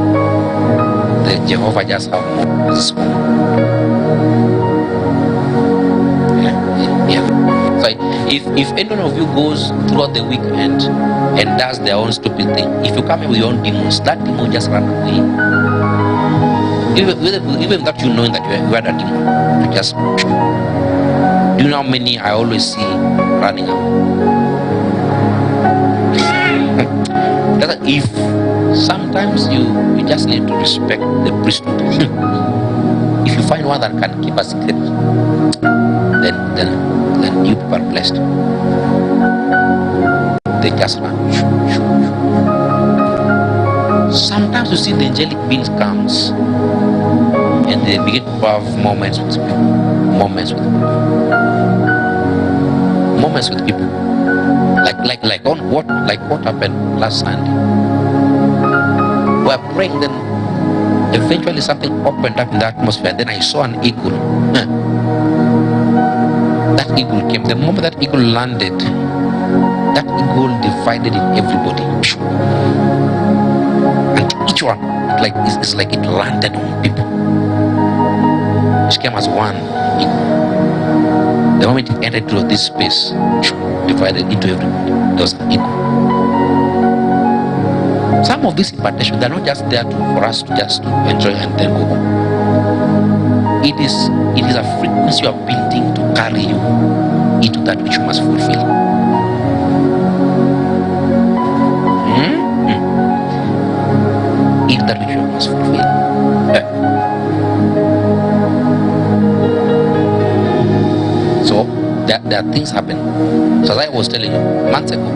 [SPEAKER 1] the Jehovah just have more his own. Yeah. So if any one of you goes throughout the weekend and does their own stupid thing, if you come in with your own demons, that demon just run away. Even that you know that you had a demon, you just. Do you know how many I always see running out? If sometimes you just need to respect the priesthood. If you find one that can keep a secret, then you are blessed. They just run. Sometimes you see the angelic beings comes and they begin to have moments with people. Moments with people. Like what happened last Sunday. We were praying, then eventually something opened up in the atmosphere. Then I saw an eagle. That eagle came. The moment that eagle landed, that eagle divided in everybody. And each one, it's like it landed on people. It came as one eagle. The moment it entered into this space, divided into everybody. There was an eagle. Some of these impartations, they're not just there for us to just enjoy and then go home. It is a frequency you are building to carry you into that which you must fulfill. Into that which you must fulfill. So there are things happen. So as I was telling you months ago,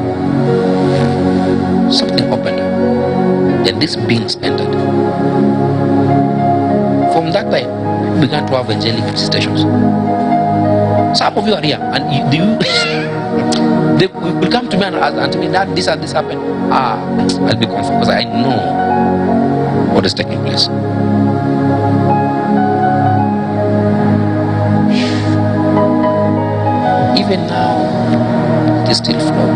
[SPEAKER 1] something opened and these beings entered. From that time, we began to have angelic visitations. Some of you are here and they will come to me and tell me that this and this happened. I'll be confused because I know what is taking place. Even now, it is still flowing.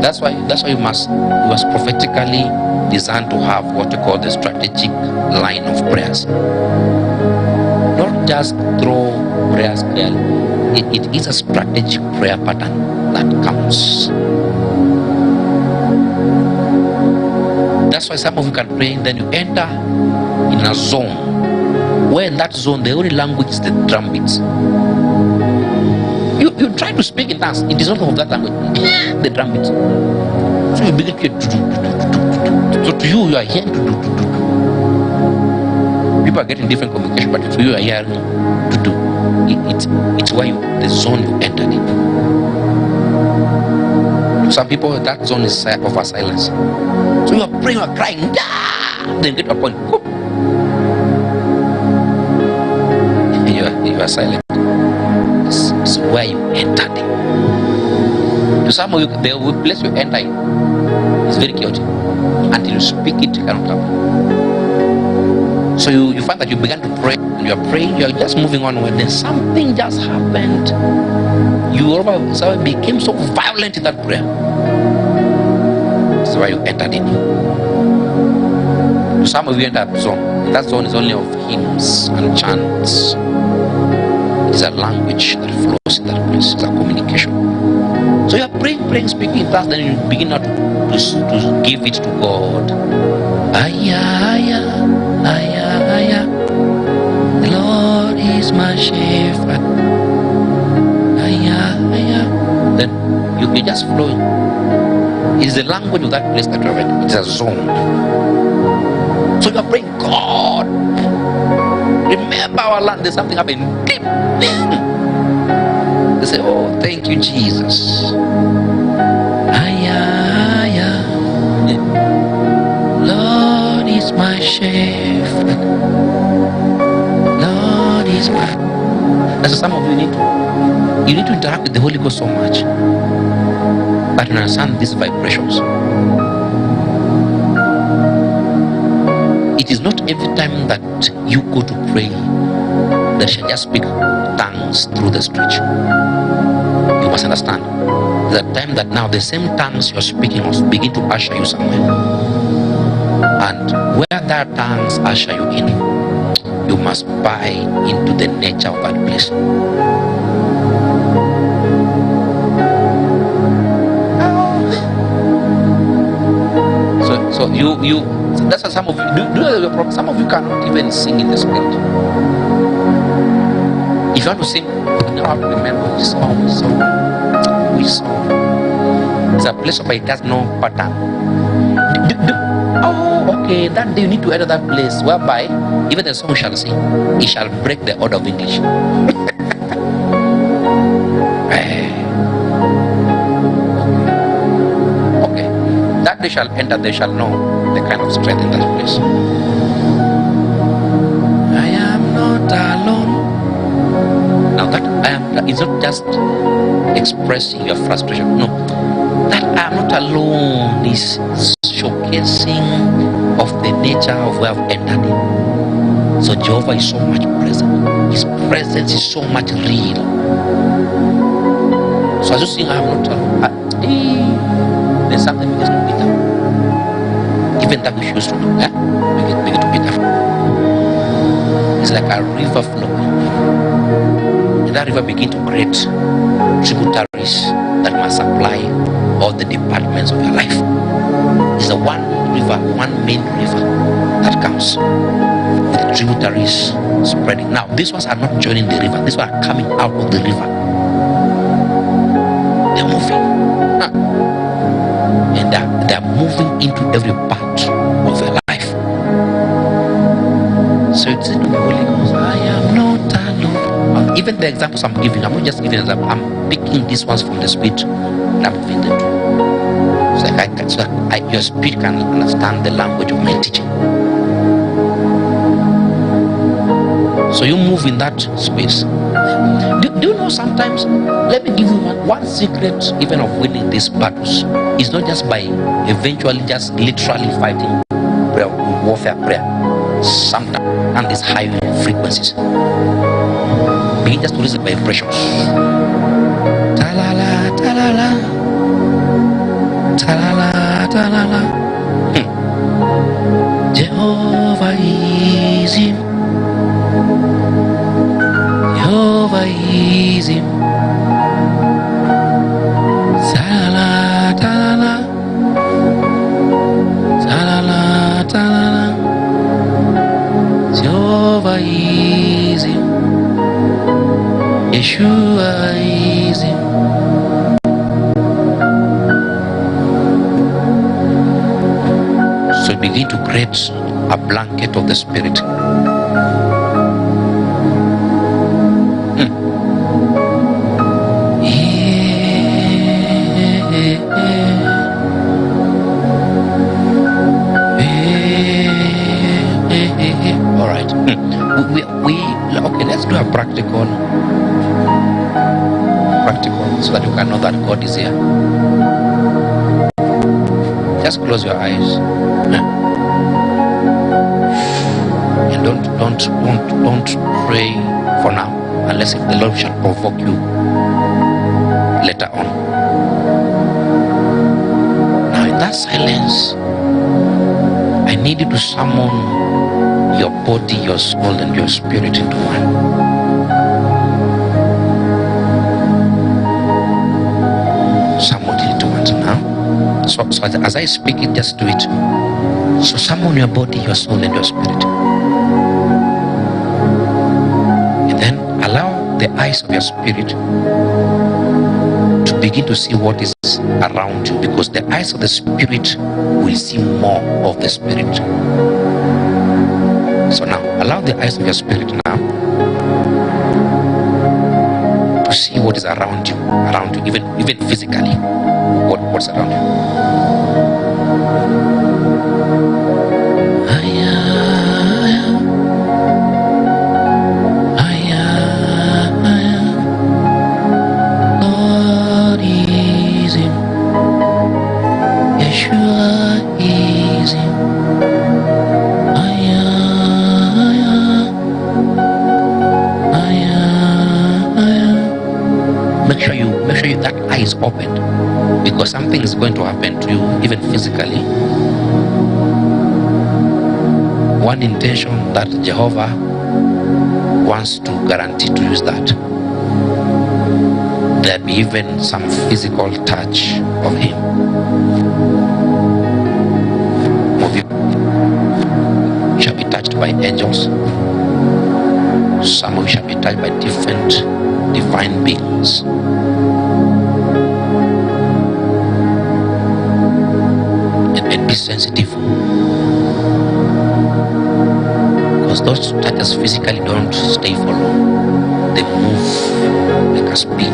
[SPEAKER 1] That's why you must prophetically design to have what you call the strategic line of prayers. Not just throw prayers clearly. It is a strategic prayer pattern that comes. That's why some of you can pray, then you enter in a zone where in that zone the only language is the drum beats. You try to speak in tongues, it is not of that language. The drum beats. So you begin to do. So to you are hearing to do. People are getting different communication, but to you are hearing to do. It's why the zone you entered in. To some people, that zone is of a silence. So you are praying, you are crying, then get to a point. You are silent. It's where you entered in. To some of you, the place you enter in is very chaotic. Until you speak it, you cannot happen. So you find that you began to pray, and you are praying, you are just moving on, when then something just happened. You became so violent in that prayer. That's why you entered in. To some of you enter that zone. And that zone is only of hymns and chants. It is a language that flows in that place. It's a communication. So you are praying, speaking in tongues, then you begin now to give it to God. Aya, aya, aya, aya. The Lord is my shepherd. Aya, aya. Then you just flow. It is the language of that place that you are in. It is a zone. So you are praying, God, remember our land. There's something happening deep. They say, oh, thank you, Jesus. Aya, aya. Lord is my shepherd. Lord is my. That's what some of you need to interact with the Holy Ghost so much, but you understand these vibrations. It is not every time that you go to pray that shall just speak tongues through the street. You must understand that time that now the same tongues you're speaking of begin to usher you somewhere, and where that tongues usher you in, you must buy into the nature of that place. So you that's what some of you do. Some of you cannot even sing in the spirit. If you want to sing, you don't have to remember which song. It's a place where it has no pattern. Oh, okay. That day you need to enter that place whereby even the song shall sing. It shall break the order of English. Okay. That they shall enter, they shall know the kind of strength in that place. I am not alone. Now that I am, it's not just expressing your frustration. No, that I am not alone is showcasing of the nature of where I've entered in. So Jehovah is so much present. His presence is so much real. So as you sing, I am not alone. There's something begins to beat up. Even that which used to do, begin to beat up. It's like a river flowing. And that river begin to create tributaries that must supply all the departments of your life. It's the one river, one main river that comes with tributaries spreading. Now, these ones are not joining the river. These ones are coming out of the river. They're moving. And they're moving into every part of your life. So it's into the Holy Ghost. I am not alone. Even the examples I'm giving, I'm not just giving examples. I'm picking these ones from the Spirit and I'm moving them to. So your spirit can understand the language of my teaching. So you move in that space. Do you know sometimes, let me give you one secret even of winning these battles. It's not just by eventually just literally fighting prayer, warfare prayer. Sometimes and these high frequencies. Begin just to listen by vibrations. Ta-la-la, ta-la-la. Ta-la-la, ta-la-la. Jehovah is him. Jehovah is him. Ta-la-la, ta-la-la. Ta-la-la, ta-la-la. Jehovah is him. Yeshua is him. So begin to create a blanket of the Spirit. All right. Okay, let's do a practical so that you can know that God is here. Just close your eyes. And don't pray for now, unless if the Lord shall provoke you later on. Now in that silence, I need you to summon your body, your soul, and your spirit into one. So as I speak it, just do it. So summon your body, your soul, and your spirit. And then allow the eyes of your spirit to begin to see what is around you, because the eyes of the spirit will see more of the spirit. So now allow the eyes of your spirit now to see what is around you, even physically, what's around you. Make sure that eye is opened, because something is going to happen to you, even physically. One intention that Jehovah wants to guarantee to use that there be even some physical touch of Him. Of you shall be touched by angels. Some of you shall be touched by different divine beings. And be sensitive, because those touches physically don't stay for long. They move like a speed.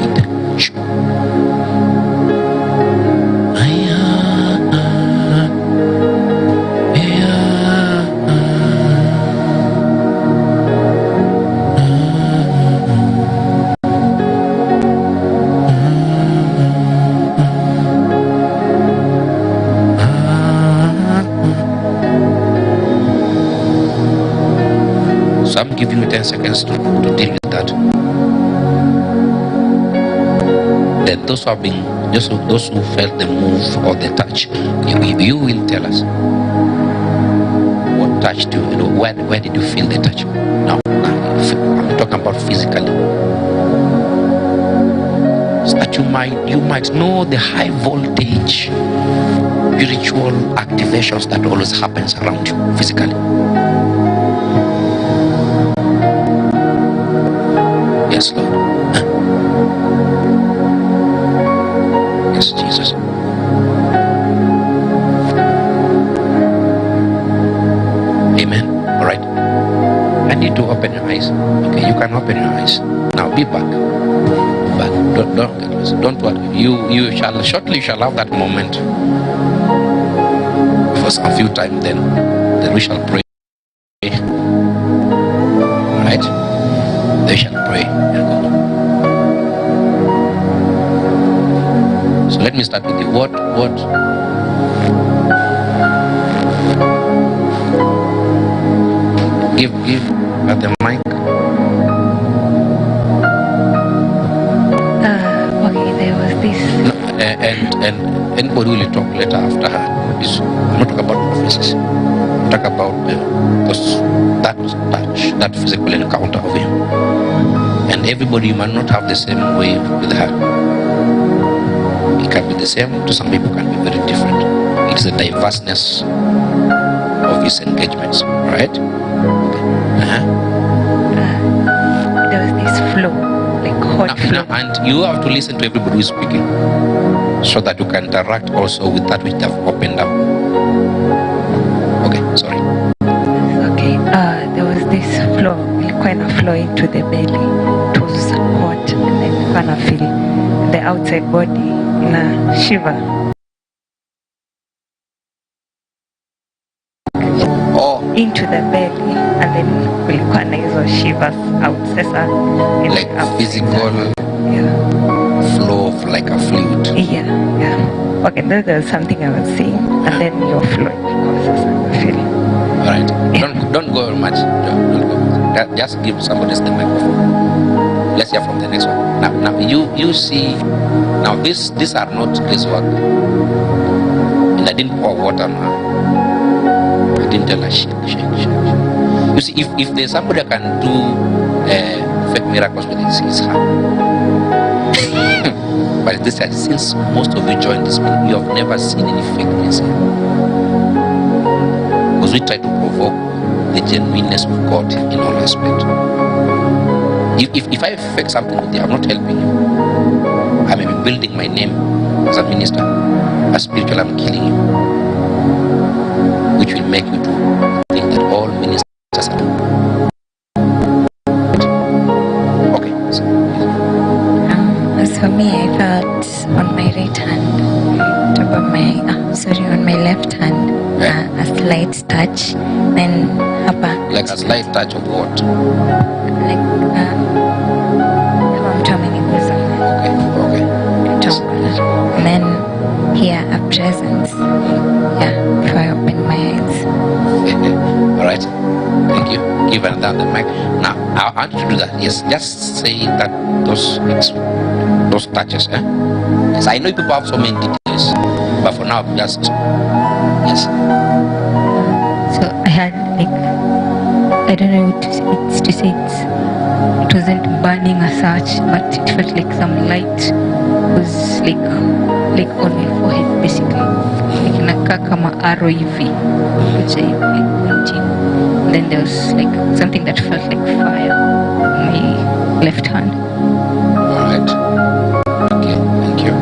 [SPEAKER 1] So I'm giving you 10 seconds to deal with that. Then those who have been, those who felt the move or the touch, you will tell us what touched you. You know, where did you feel the touch? Now I'm talking about physically. So that you might know the high voltage spiritual activations that always happens around you physically. Yes, Lord. Yes, Jesus. Amen. All right. I need to open your eyes. Okay, you can open your eyes. Now be back. Don't get lost. Don't worry. You shall have that moment for a few times. Then we shall pray. Right? They shall pray and go. So let me start with you. What? Give at the mic.
[SPEAKER 2] Okay, there was this.
[SPEAKER 1] No, and anybody will talk later after her. I'm not talking about prophecies. I'm talking about that touch, that physical encounter of Him. And everybody might not have the same way with her. It can be the same. To some people, can be very different. It is the diverseness of His engagements, right?
[SPEAKER 2] There was this flow, like hot flow.
[SPEAKER 1] And you have to listen to everybody who is speaking, so that you can interact also with that which they have opened up. Okay, sorry.
[SPEAKER 2] Okay, there was this flow, kind of flow into the belly. It was hot, and then you kind of feel the outside body in a shiver. Into the belly, and then kulikuwa na hizo shivers out sasa,
[SPEAKER 1] like physical flow of like a fluid.
[SPEAKER 2] Yeah. Okay, there was something I was saying, and then your flow feeling.
[SPEAKER 1] All right. Yeah. Don't go much. Don't go much. Just give somebody the microphone. Let's hear from the next one. Now you see. Now these are not guesswork, and I didn't pour water on her. I didn't tell her shake. You see, if there's somebody that can do fake miracles with his hand, But this time, since most of you joined this meeting, you have never seen any fakeness here. Because we try to provoke the genuineness of God in all aspects. If I fake something with you, I'm not helping you. I may be building my name as a minister. As spiritual, I'm killing you. Which will make you to think that all ministers are doing. Okay. So,
[SPEAKER 2] As for me, I felt on my right hand, top of my, on my left hand, a slight touch. Then hapa.
[SPEAKER 1] like a slight touch of what?
[SPEAKER 2] Like,
[SPEAKER 1] Okay.
[SPEAKER 2] and then here a presence. Yeah, before I open my eyes.
[SPEAKER 1] All right. Thank you. Give another the mic. Now, I want you to do that. Yes, just say that those touches. Yes, I know people have so many details, but for now, just yes.
[SPEAKER 2] So I had like, I don't know what to say. It wasn't burning as such, but it felt like some light was like on my forehead basically. Like inakaa kama arrow hivi, which I pointing. Then there was like something that felt like fire on my left hand.
[SPEAKER 1] All right. Okay. Thank you.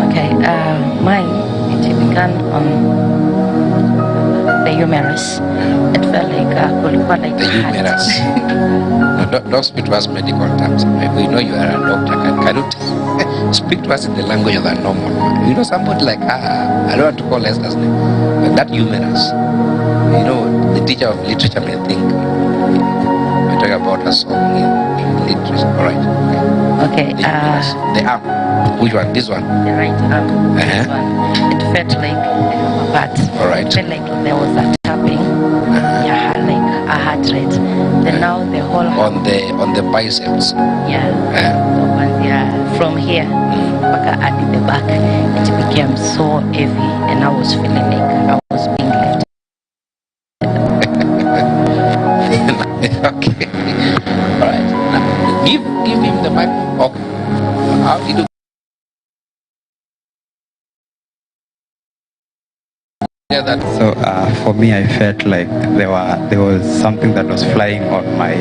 [SPEAKER 3] Okay. Mine, it began on the humerus. It felt like
[SPEAKER 1] The humerus. No, don't speak to us medical terms. We know you are a doctor. Can you speak to us in the language of the normal man? You know, somebody like, I don't want to call Esther's name, but that humerus, you know, the teacher of literature may think we're talking about a song in literature. All right.
[SPEAKER 3] okay.
[SPEAKER 1] The humerus. The arm. Which one? This one?
[SPEAKER 3] The right arm. This one. It felt like the upper part.
[SPEAKER 1] All right.
[SPEAKER 3] It felt like there was a tapping. Yeah, like a heart rate. Then now the whole
[SPEAKER 1] on the biceps.
[SPEAKER 3] yeah, from here back at the back, it became so heavy, and I was feeling like I was being lifted.
[SPEAKER 1] Okay. All right. Now, give him the mic. Okay. How do you do? Yeah, that.
[SPEAKER 4] So for me, I felt like there was something that was flying on my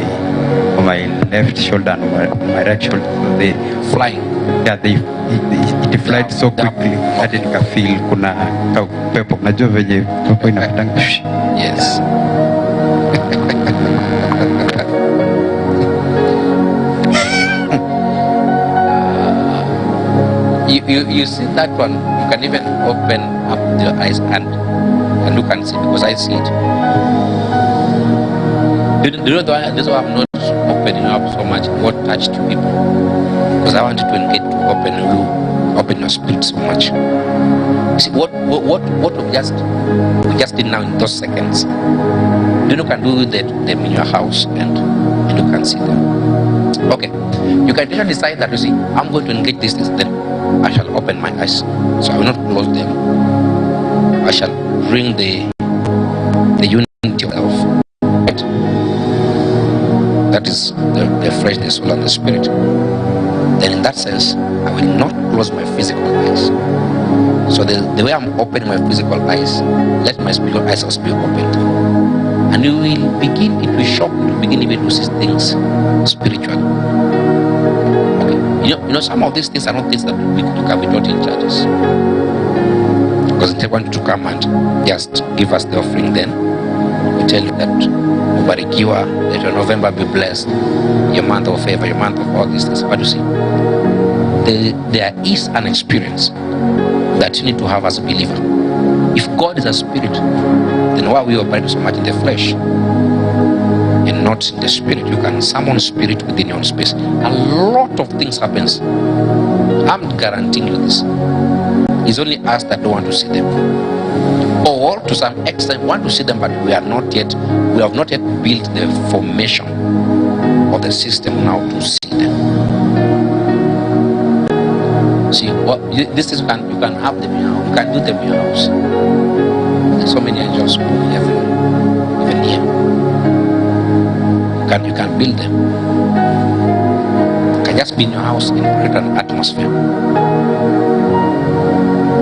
[SPEAKER 4] left shoulder and on my right shoulder. So they
[SPEAKER 1] Flying.
[SPEAKER 4] yeah, it flied so quickly that it can feel kuna pepo. Najua venye pepo inapitanga.
[SPEAKER 1] Yes. You see that one? You can even open up your eyes and you can see, because I see it. You know this is why I'm not opening up so much what touched people, because I wanted to engage to open your spirit so much. See what we just did now in those seconds. Then you can do them in your house and you can see them. Okay, you can just decide that, you see, I'm going to engage these things, then I shall open my eyes, so I will not close them. I shall bring the unity of self. Right? That is the flesh, the soul, and the spirit. Then in that sense, I will not close my physical eyes. So the way I'm opening my physical eyes, let my spiritual eyes also be opened. And you will begin, it will shock you to begin even to see things spiritually. Okay. You know, some of these things are not things that we can be taught in churches. Because they want you to come and just give us the offering, then we tell you that Ubarikiwa, let your November be blessed, your month of favor, your month of all these things. But you see, there is an experience that you need to have as a believer. If God is a spirit, then why we operate so much in the flesh and not in the spirit? You can summon spirit within your own space. A lot of things happens. I'm guaranteeing you this. It's only us that don't want to see them, or to some extent want to see them, but we have not yet built the formation of the system now to see them. See what this is, you can have them in your house, you can do them in your house. There's so many angels even here. You can build them. You can just be in your house and create an atmosphere.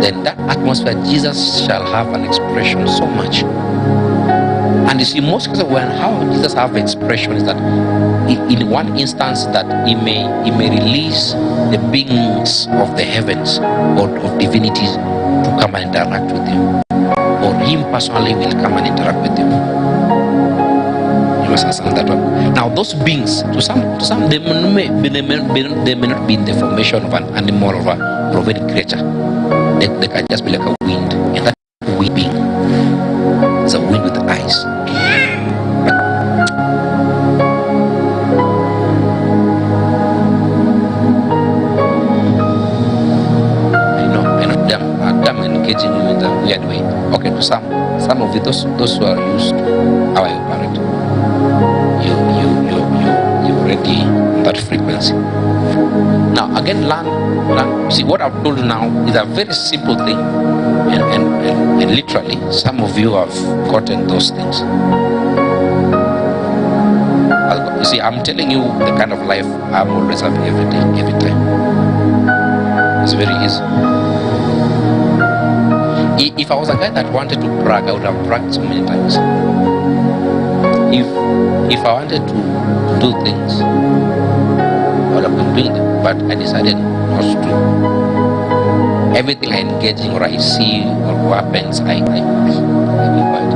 [SPEAKER 1] Then that atmosphere, Jesus shall have an expression so much. And you see, most cases when how Jesus have expression is that in one instance that he may release the beings of the heavens or of divinities to come and interact with him, or him personally will come and interact with him. You must understand that one. Now those beings, to some they may not be in the formation of an animal or of any creature. They can just be like a wind, and that wind being is a wind with eyes. I'm engaging you in a weird way. Okay, to some of you, those who are used to how I operate, you already on that frequency. Now again, learn. See, what I've told you now is a very simple thing, and literally, some of you have gotten those things. You see, I'm telling you the kind of life I'm always having every day, every time. It's very easy. If I was a guy that wanted to brag, I would have bragged so many times. If I wanted to do things, I would have been doing them, but I decided not to. Everything I engage in or I see or what happens, I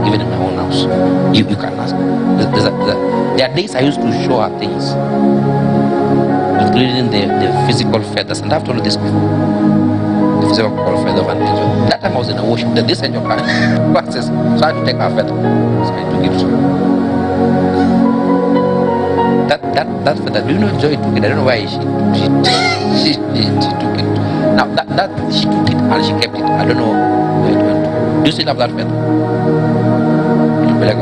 [SPEAKER 1] even in my own house. You can ask. There are days I used to show her things, including the physical feathers, and I've told you this before. The physical feather of an angel. That time I was in a worship. This angel passes, so I had to take her feather. So I took it. That feather, do you know Joy took it? I don't know why she took it. Now that she took it and she kept it. I don't know where it went. Do you still have that feather? You'll be like,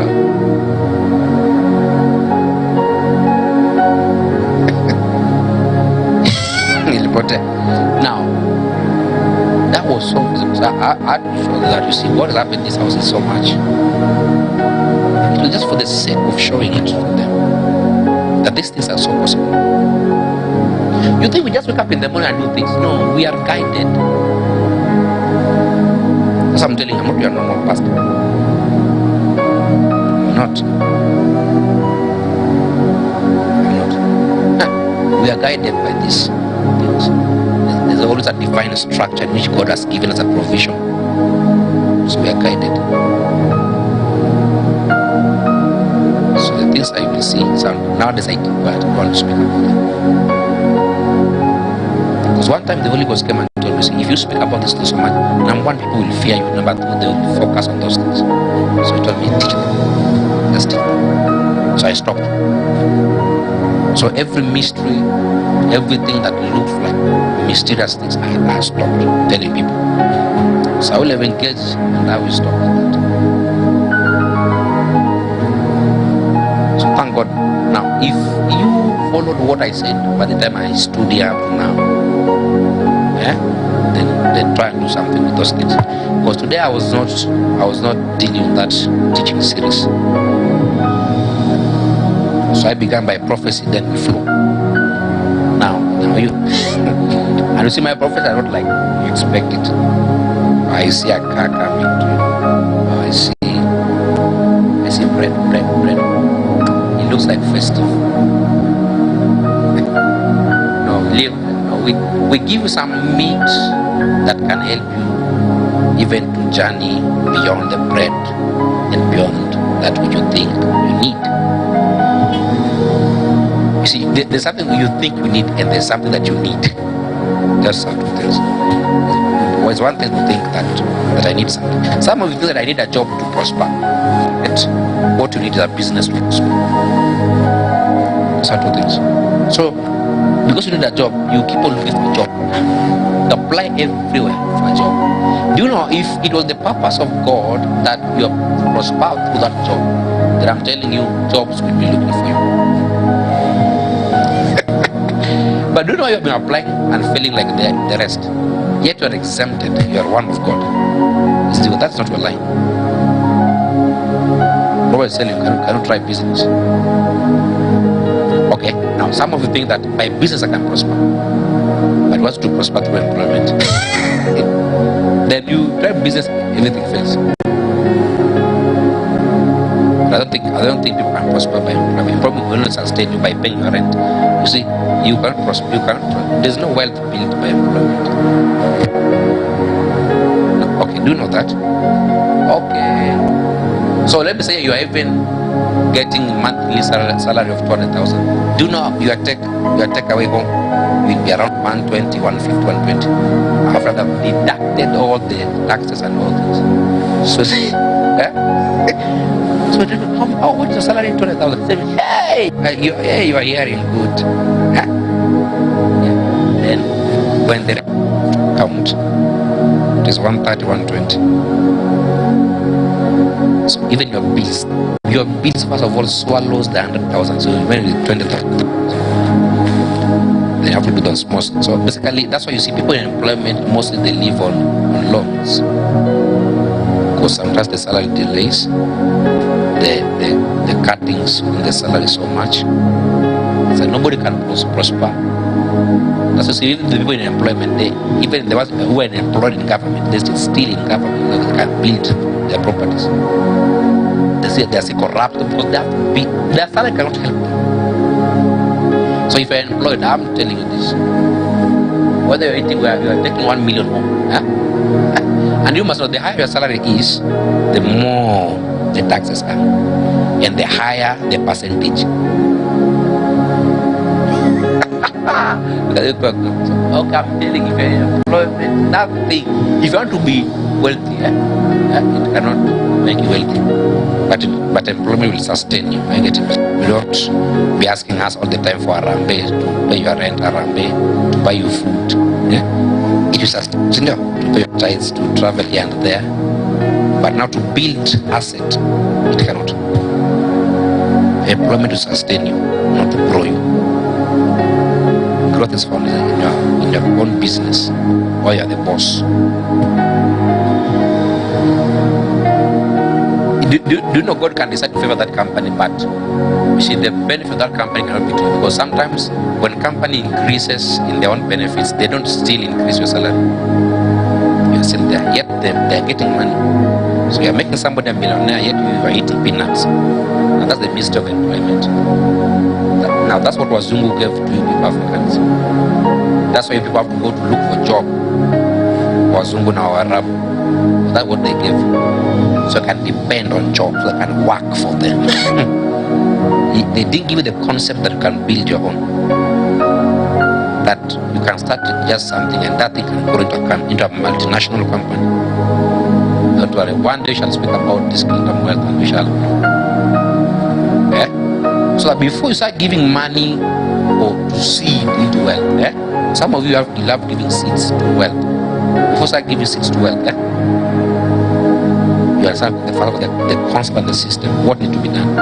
[SPEAKER 1] now that was so I had to show that, you see, what has happened in this house is so much. It was just for the sake of showing it to them that these things are so possible. You think we just wake up in the morning and do things? No, we are guided. That's what I'm telling you. I'm not your normal pastor. I'm not. We are guided by this. There's always a divine structure in which God has given us a provision. So we are guided. So the things I will see, nowadays I want to speak about them. Because one time the Holy Ghost came and told me, see, if you speak about this thing so much, number one, people will fear you, number two, they will focus on those things. So he told me, teach them. Just teach them. So I stopped. So every mystery, everything that looks like mysterious things, I stopped telling people. So I will have engaged and I will stop that. So thank God. Now, if you followed what I said by the time I stood here up now, then try and do something with those things. Because today I was not dealing with that teaching series. So I began by prophecy, then we flow. Now you and you see my prophecy, I don't like you expect it. I see a car coming to you. I see bread. It looks like festive. No, we give you some meat that can help you even to journey beyond the bread and beyond that which you think you need. You see, there's something you think you need and there's something that you need. That's how it is. Well, it's one thing to think that I need something. Some of you think that I need a job to prosper. And what you need is a business to prosper. That's how it is. So, because you need a job, you keep on looking for a job. Apply everywhere for a job. Do you know, if it was the purpose of God that you have prospered through that job, then I'm telling you, jobs will be looking for you. But do you know you have been applying and feeling like the rest? Yet you are exempted. You are one of God. That's not your line. Robert is telling you, cannot try business. Okay. Now, some of you think that by business I can prosper, but what's to prosper through employment? Then you try business, everything fails. I don't think people can prosper by employment. Employment will not sustain you by paying your rent. You see, you can't prosper. There's no wealth built by employment. No, okay, do you know that? Okay. So let me say you are even getting monthly salary of 200,000. Do you know your takeaway home will be around 120, 150, 120 after they've deducted all the taxes and all this. So see, so what is your salary in 200,000? Hey, you are hearing good. Yeah. Then when they count, it is 130, 120. So even your bills first of all swallows the 100,000. So when it's 20,000, they have to do those most. So basically, that's why you see people in employment mostly they live on loans, because sometimes the salary delays, the cuttings in the salary so much, so nobody can prosper. That's why see, even the people in employment, even the ones who are employed in government, they still steal in government. They can build their properties. They are still corrupt because their salary cannot help them. So if you're employed, I'm telling you this, whether you're eating where you are taking 1 million home, and you must know the higher your salary is, the more the taxes are, and the higher the percentage. Okay, I'm telling you, if you're employment, nothing. If you want to be wealthy, it cannot make you wealthy. But employment will sustain you. I get it. You don't be asking us all the time for Arambe to pay your rent, Arambe to buy you food. Yeah? It will sustain you to pay your tithes, to travel here and there. But now to build asset, it cannot. Employment will sustain you, not to grow you. Growth is found in your own business, or you are the boss. Do you know God can decide to favor that company, but you see the benefit of that company cannot be to you, because sometimes when company increases in their own benefits, they don't still increase your salary. You're still there, yet they're getting money. So you're making somebody a millionaire, yet you are eating peanuts. And that's the mystery of employment. Now that's what Wazungu gave to you people Africans. That's why people have to go to look for a job. Wazungu now Arab. That's what they gave. So you can depend on jobs that can work for them. They didn't give you the concept that you can build your own. That you can start with just something and that thing can grow into a multinational company. Don't worry, one day we shall speak about this kingdom wealth and we shall. So that before you start giving money or to seed into wealth, some of you love giving seeds to wealth. Before you start giving seeds to wealth, you understand the concept and the system, what needs to be done.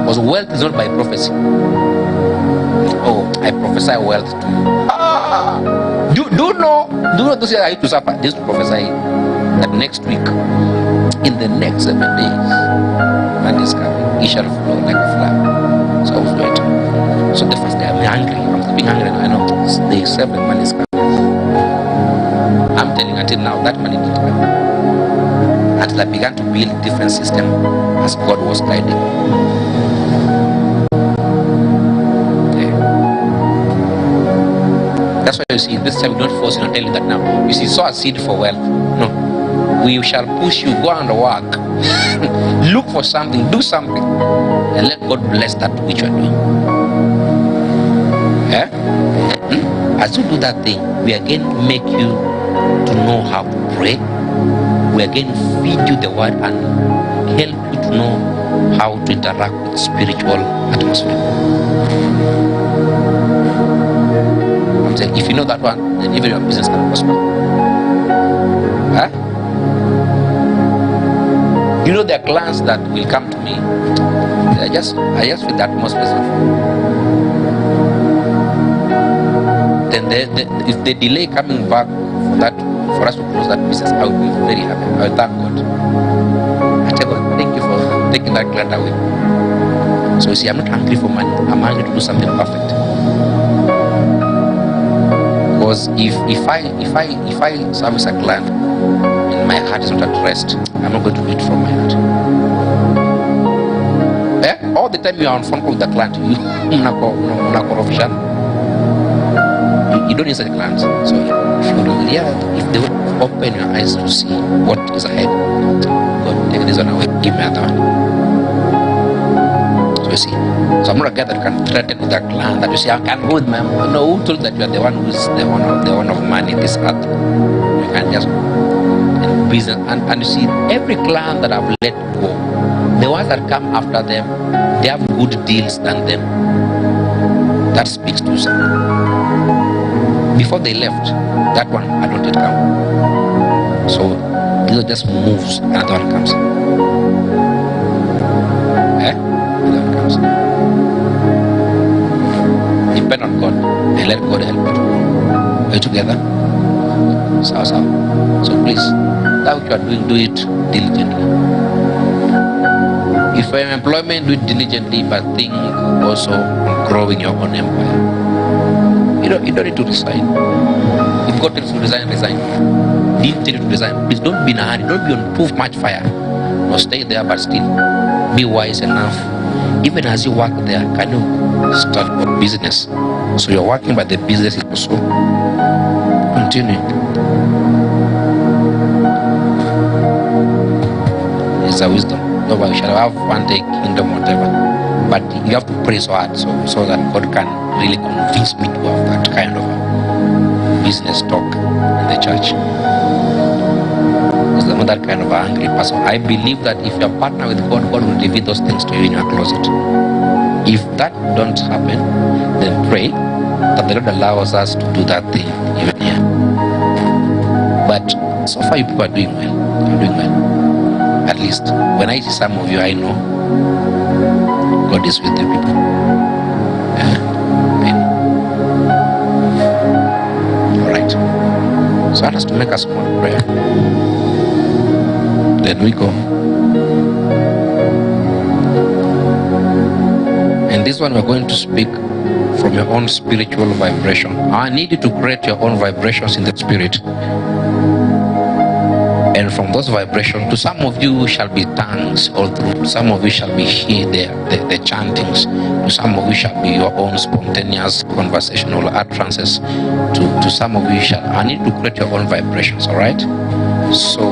[SPEAKER 1] Because wealth is not by prophecy. Oh, I prophesy wealth to you. Do you know those I used to suffer? They used to prophesy that next week, in the next 7 days, money is coming. It shall flow like a flood. So I was waiting. So the first day I'm hungry. I'm sleeping hungry. I know. Day 7, money is coming. I'm telling you, until now, that money didn't come. Until I began to build different system as God was guiding. Okay. That's why you see, this time we don't force you to tell you that now. You see, sow a seed for wealth. No. We shall push you, go and work. Look for something, do something, and let God bless that which you are doing. As you do that thing, we again make you to know how to pray. We again feed you the word and help you to know how to interact with spiritual atmosphere. I'm saying, if you know that one, then even your business can prosper. You know, there are clients that will come to me. I just feel the atmosphere. Then if they delay coming back for us to close that business, I will be very happy. I will thank God. I tell God, thank you for taking that client away. So you see, I'm not hungry for money. I'm hungry to do something perfect. Because if I service a client and my heart is not at rest, I'm not going to do it from my heart. All the time you are on phone call with the client, you don't answer the clients. So if they would open your eyes to see what is ahead, God, take this one away, give me another one. So you see, so I'm not a guy that can threaten with that client that you say I can't go with my no. Who told that you are the one who is the one of money in this earth? You can just in business and you see every client that I've let go, the ones that come after them, they have good deals than them. That speaks to you. Before they left, that one I don't yet come. So it just moves, another one comes. Another one comes. Depend on God. They let God help you. Are you together? So please, that what you are doing, do it diligently. If you have employment, do it diligently, but think also on growing your own empire. You don't need to resign. If God tells you to resign, resign. Didn't tell you to resign. Please don't be in a hurry. Don't be on too much fire. No, stay there, but still be wise enough. Even as you work there, can you start a business? So you're working, but the business is also continuing. It's a wisdom. We shall have one day kingdom, whatever. But you have to pray so hard so that God can really convince me to have that kind of a business talk in the church. Because I'm not that kind of an angry person. I believe that if you are partner with God, God will reveal those things to you in your closet. If that don't happen, then pray that the Lord allows us to do that thing even here. But so far you people are doing well. You're doing well. At least when I see some of you, I know God is with you people. Alright. So I want us to make a small prayer. Then we go. And this one we're going to speak from your own spiritual vibration. I need you to create your own vibrations in the spirit. And from those vibrations, to some of you shall be tongues all through. To some of you shall be the chantings. To some of you shall be your own spontaneous conversational utterances. To some of you shall. I need to create your own vibrations. All right. So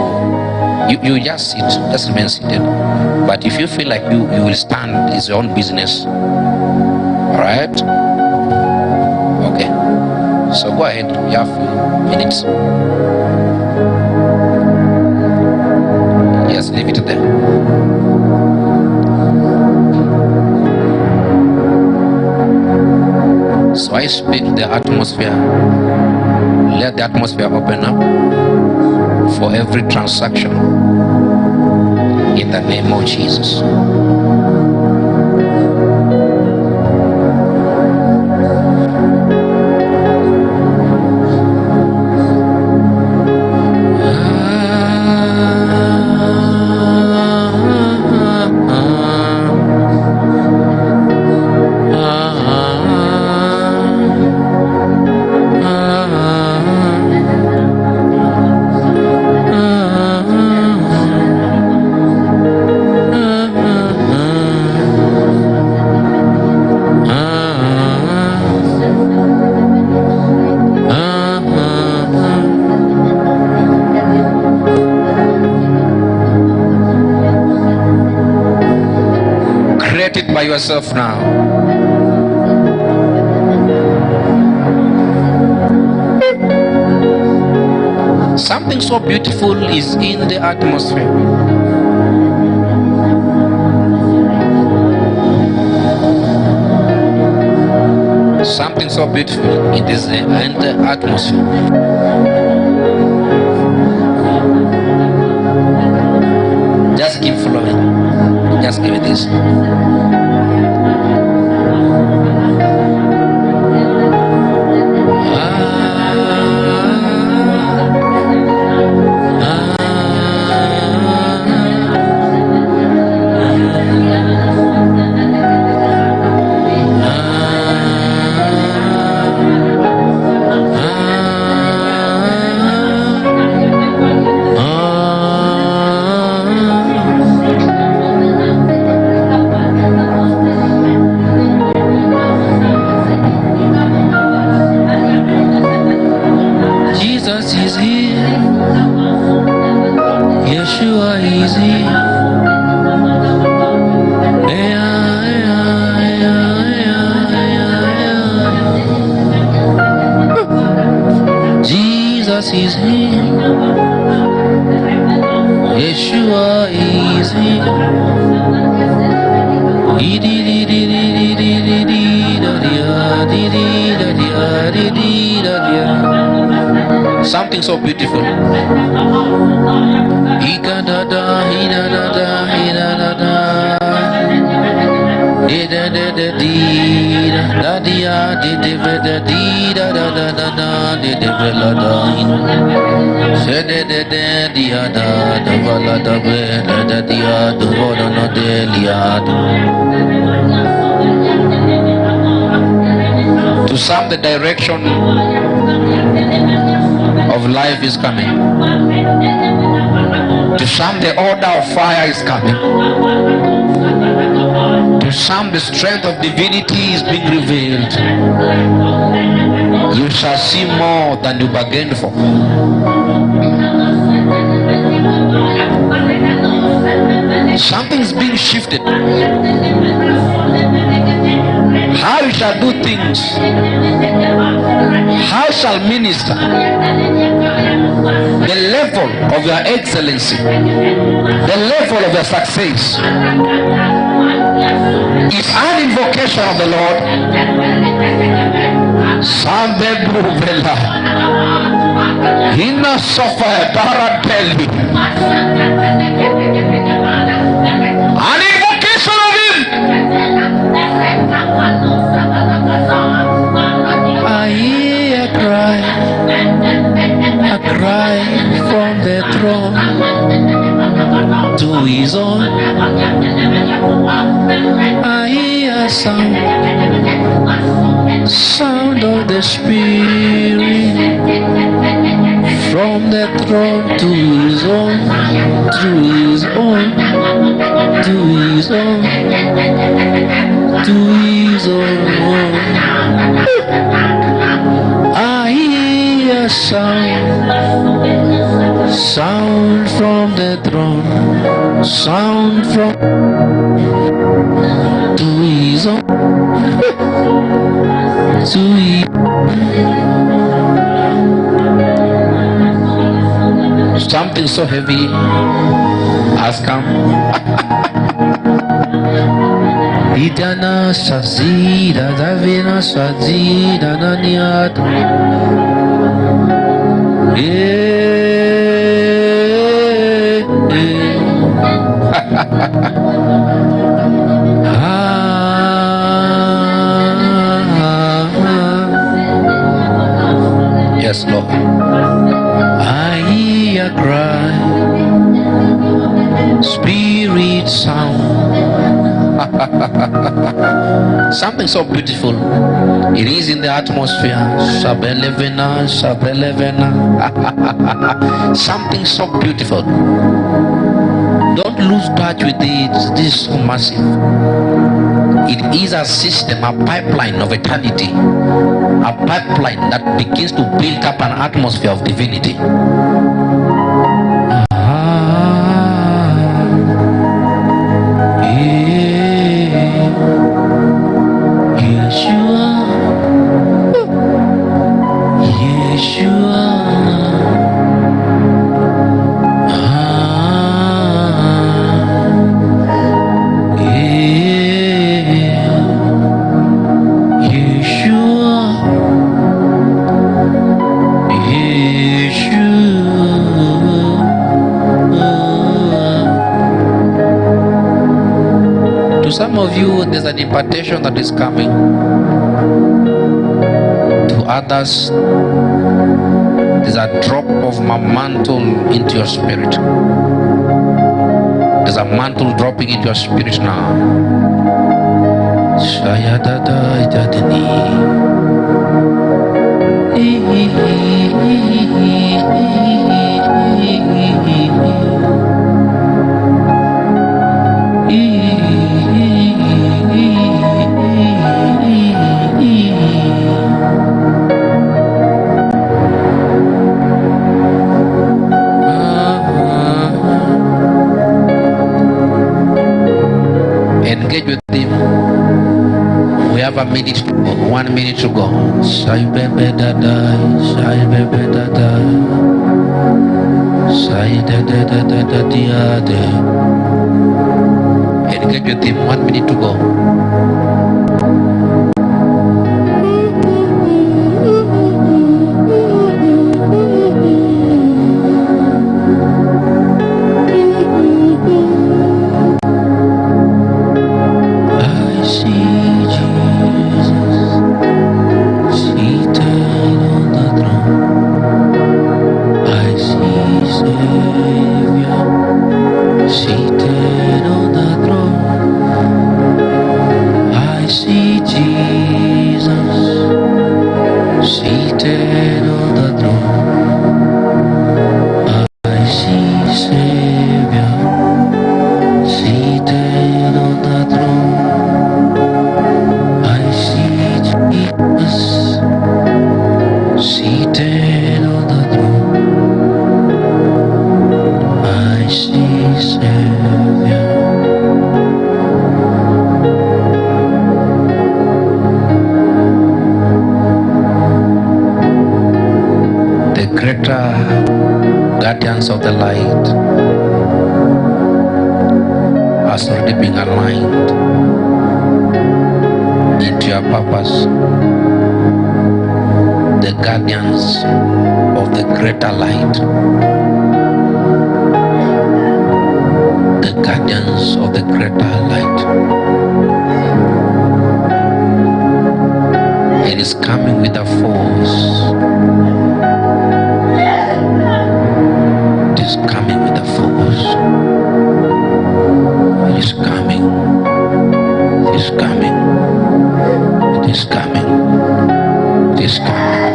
[SPEAKER 1] you just sit, just remain seated. But if you feel like you will stand, it's your own business. All right. Okay. So go ahead. You have a few minutes. Yes, leave it there. So I speak the atmosphere. Let the atmosphere open up for every transaction in the name of Jesus. By yourself now. Something so beautiful is in the atmosphere. Something so beautiful, it is in the atmosphere. Just keep flowing. Just give it this. Something so beautiful. To some, the direction of life is coming. To some, the order of fire is coming. To some, the strength of divinity is being revealed. You shall see more than you bargained for. Something is being shifted. How you shall do things, how you shall minister, the level of your excellency, the level of your success is an invocation of the Lord. An invocation of him. I hear a cry from the throne to his own. I hear a sound of the Spirit from the throne to his own, to his own, to his own, to his own. I hear a sound from the throne, sound from to his own, to his. Something so heavy has come. Idana Sazida Davina Sazida Naniat. Yes, Lord. I hear a cry, spirit sound. Something so beautiful. It is in the atmosphere. Shabelevena, Shabelevena. Something so beautiful. Don't lose touch with it. This is so massive. It is a system, a pipeline of eternity. A pipeline that begins to build up an atmosphere of divinity. Some of you, there's an impartation that is coming. To others, there's a drop of my mantle into your spirit. There's a mantle dropping into your spirit now. Engage with him. We have a minute to go. 1 minute to go. engage with him. 1 minute to go. Guardians of the light has already been aligned into your purpose. The guardians of the greater light, the guardians of the greater light, it is coming with a force. Is coming with a force. It is coming. It is coming. It is coming. It is coming.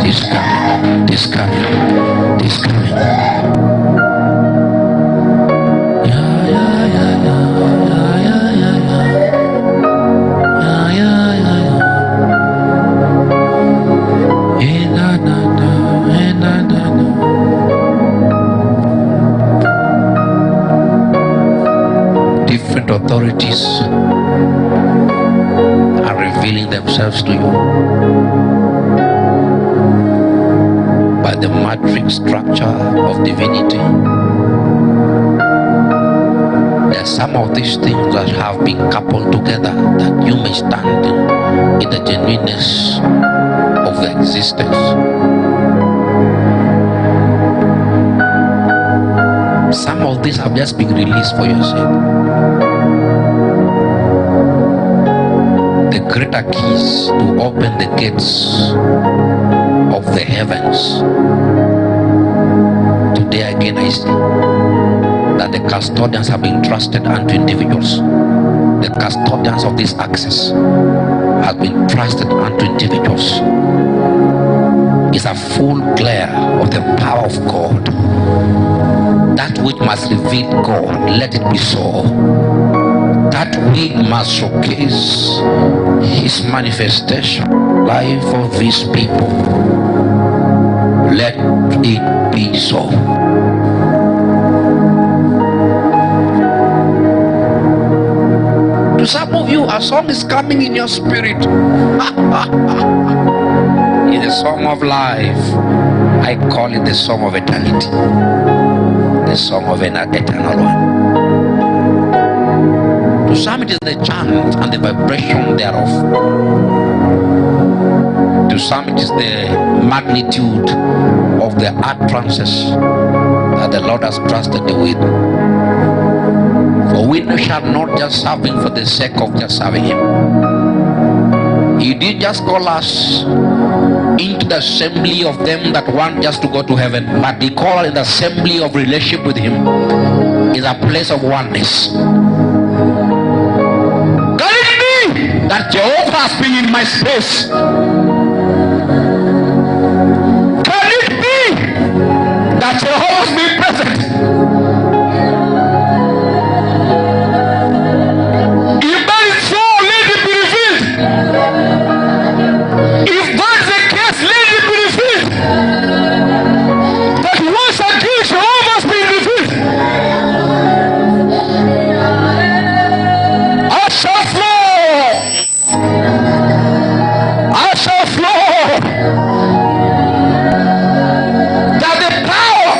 [SPEAKER 1] It is coming. It is coming. It is coming. Yeah, yeah, yeah, yeah, yeah, yeah, yeah. Yeah, yeah, yeah, yeah. Eh, na, na, na, eh, na, na, na. Different authorities are revealing themselves to you by the matrix structure of divinity. There are some of these things that have been coupled together that you may stand in the genuineness of the existence. Some of these have just been released for your sake. The greater keys to open the gates of the heavens. Today again I see that the custodians have been trusted unto individuals. The custodians of this access have been trusted unto individuals. It's a full glare of the power of God. That which must reveal God, let it be so. That which must showcase His manifestation, life of His people, let it be so. To some of you, a song is coming in your spirit. It's a song of life. I call it the song of eternity. The song of an eternal one. To some it is the chant and the vibration thereof. To some it is the magnitude of the utterances that the Lord has trusted you with. For we shall not just serve Him for the sake of just serving Him. He did just call us into the assembly of them that want just to go to heaven, but He called in the assembly of relationship with Him is a place of oneness. Can it be that Jehovah has been in my space? Can it be that Jehovah has been present? If that is so, let it be revealed. If that is the case, let it be revealed. That once again Jehovah has been revealed. I shall flow. I shall flow. That the power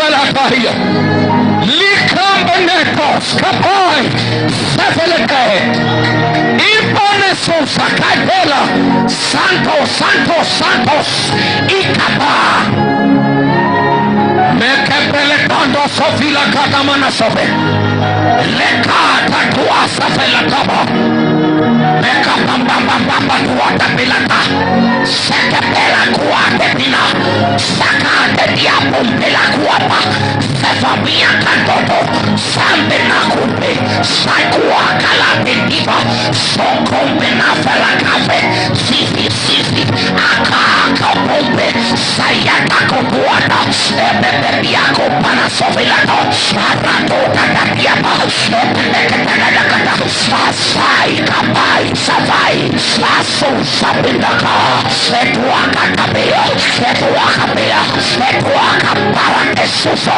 [SPEAKER 1] Sabalakaya. Likambenetos kapai. Sefeleke. Iponeso sakadela. Santos, Santos, Santos. Ikaba. Mekepelekando sofila katamana sofe. Lekata tuasa felakaba. Mekapambambamba tuata pilata. Sekepela kuate pina. Sakate diapumpela kuapa. Sefamia kantoto. Sambe na kumbe. Sakua kalate diva. Sokombe na felakafe. Sifi sifi. Akaka pombe. Sayata kutuata. Ebebe biako pana sofilato. Arato katapiapa. Ebebe katagadakata. Asai kapai savai. Aso sabindaka. Etuaka kabea. Etuaka bea. Etuaka parakesuso.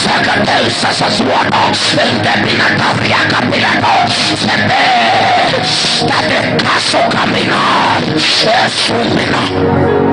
[SPEAKER 1] Sakatel sasasuano. Endebina tavria kapilato. Sebe. Tade kaso kamina. Esumina.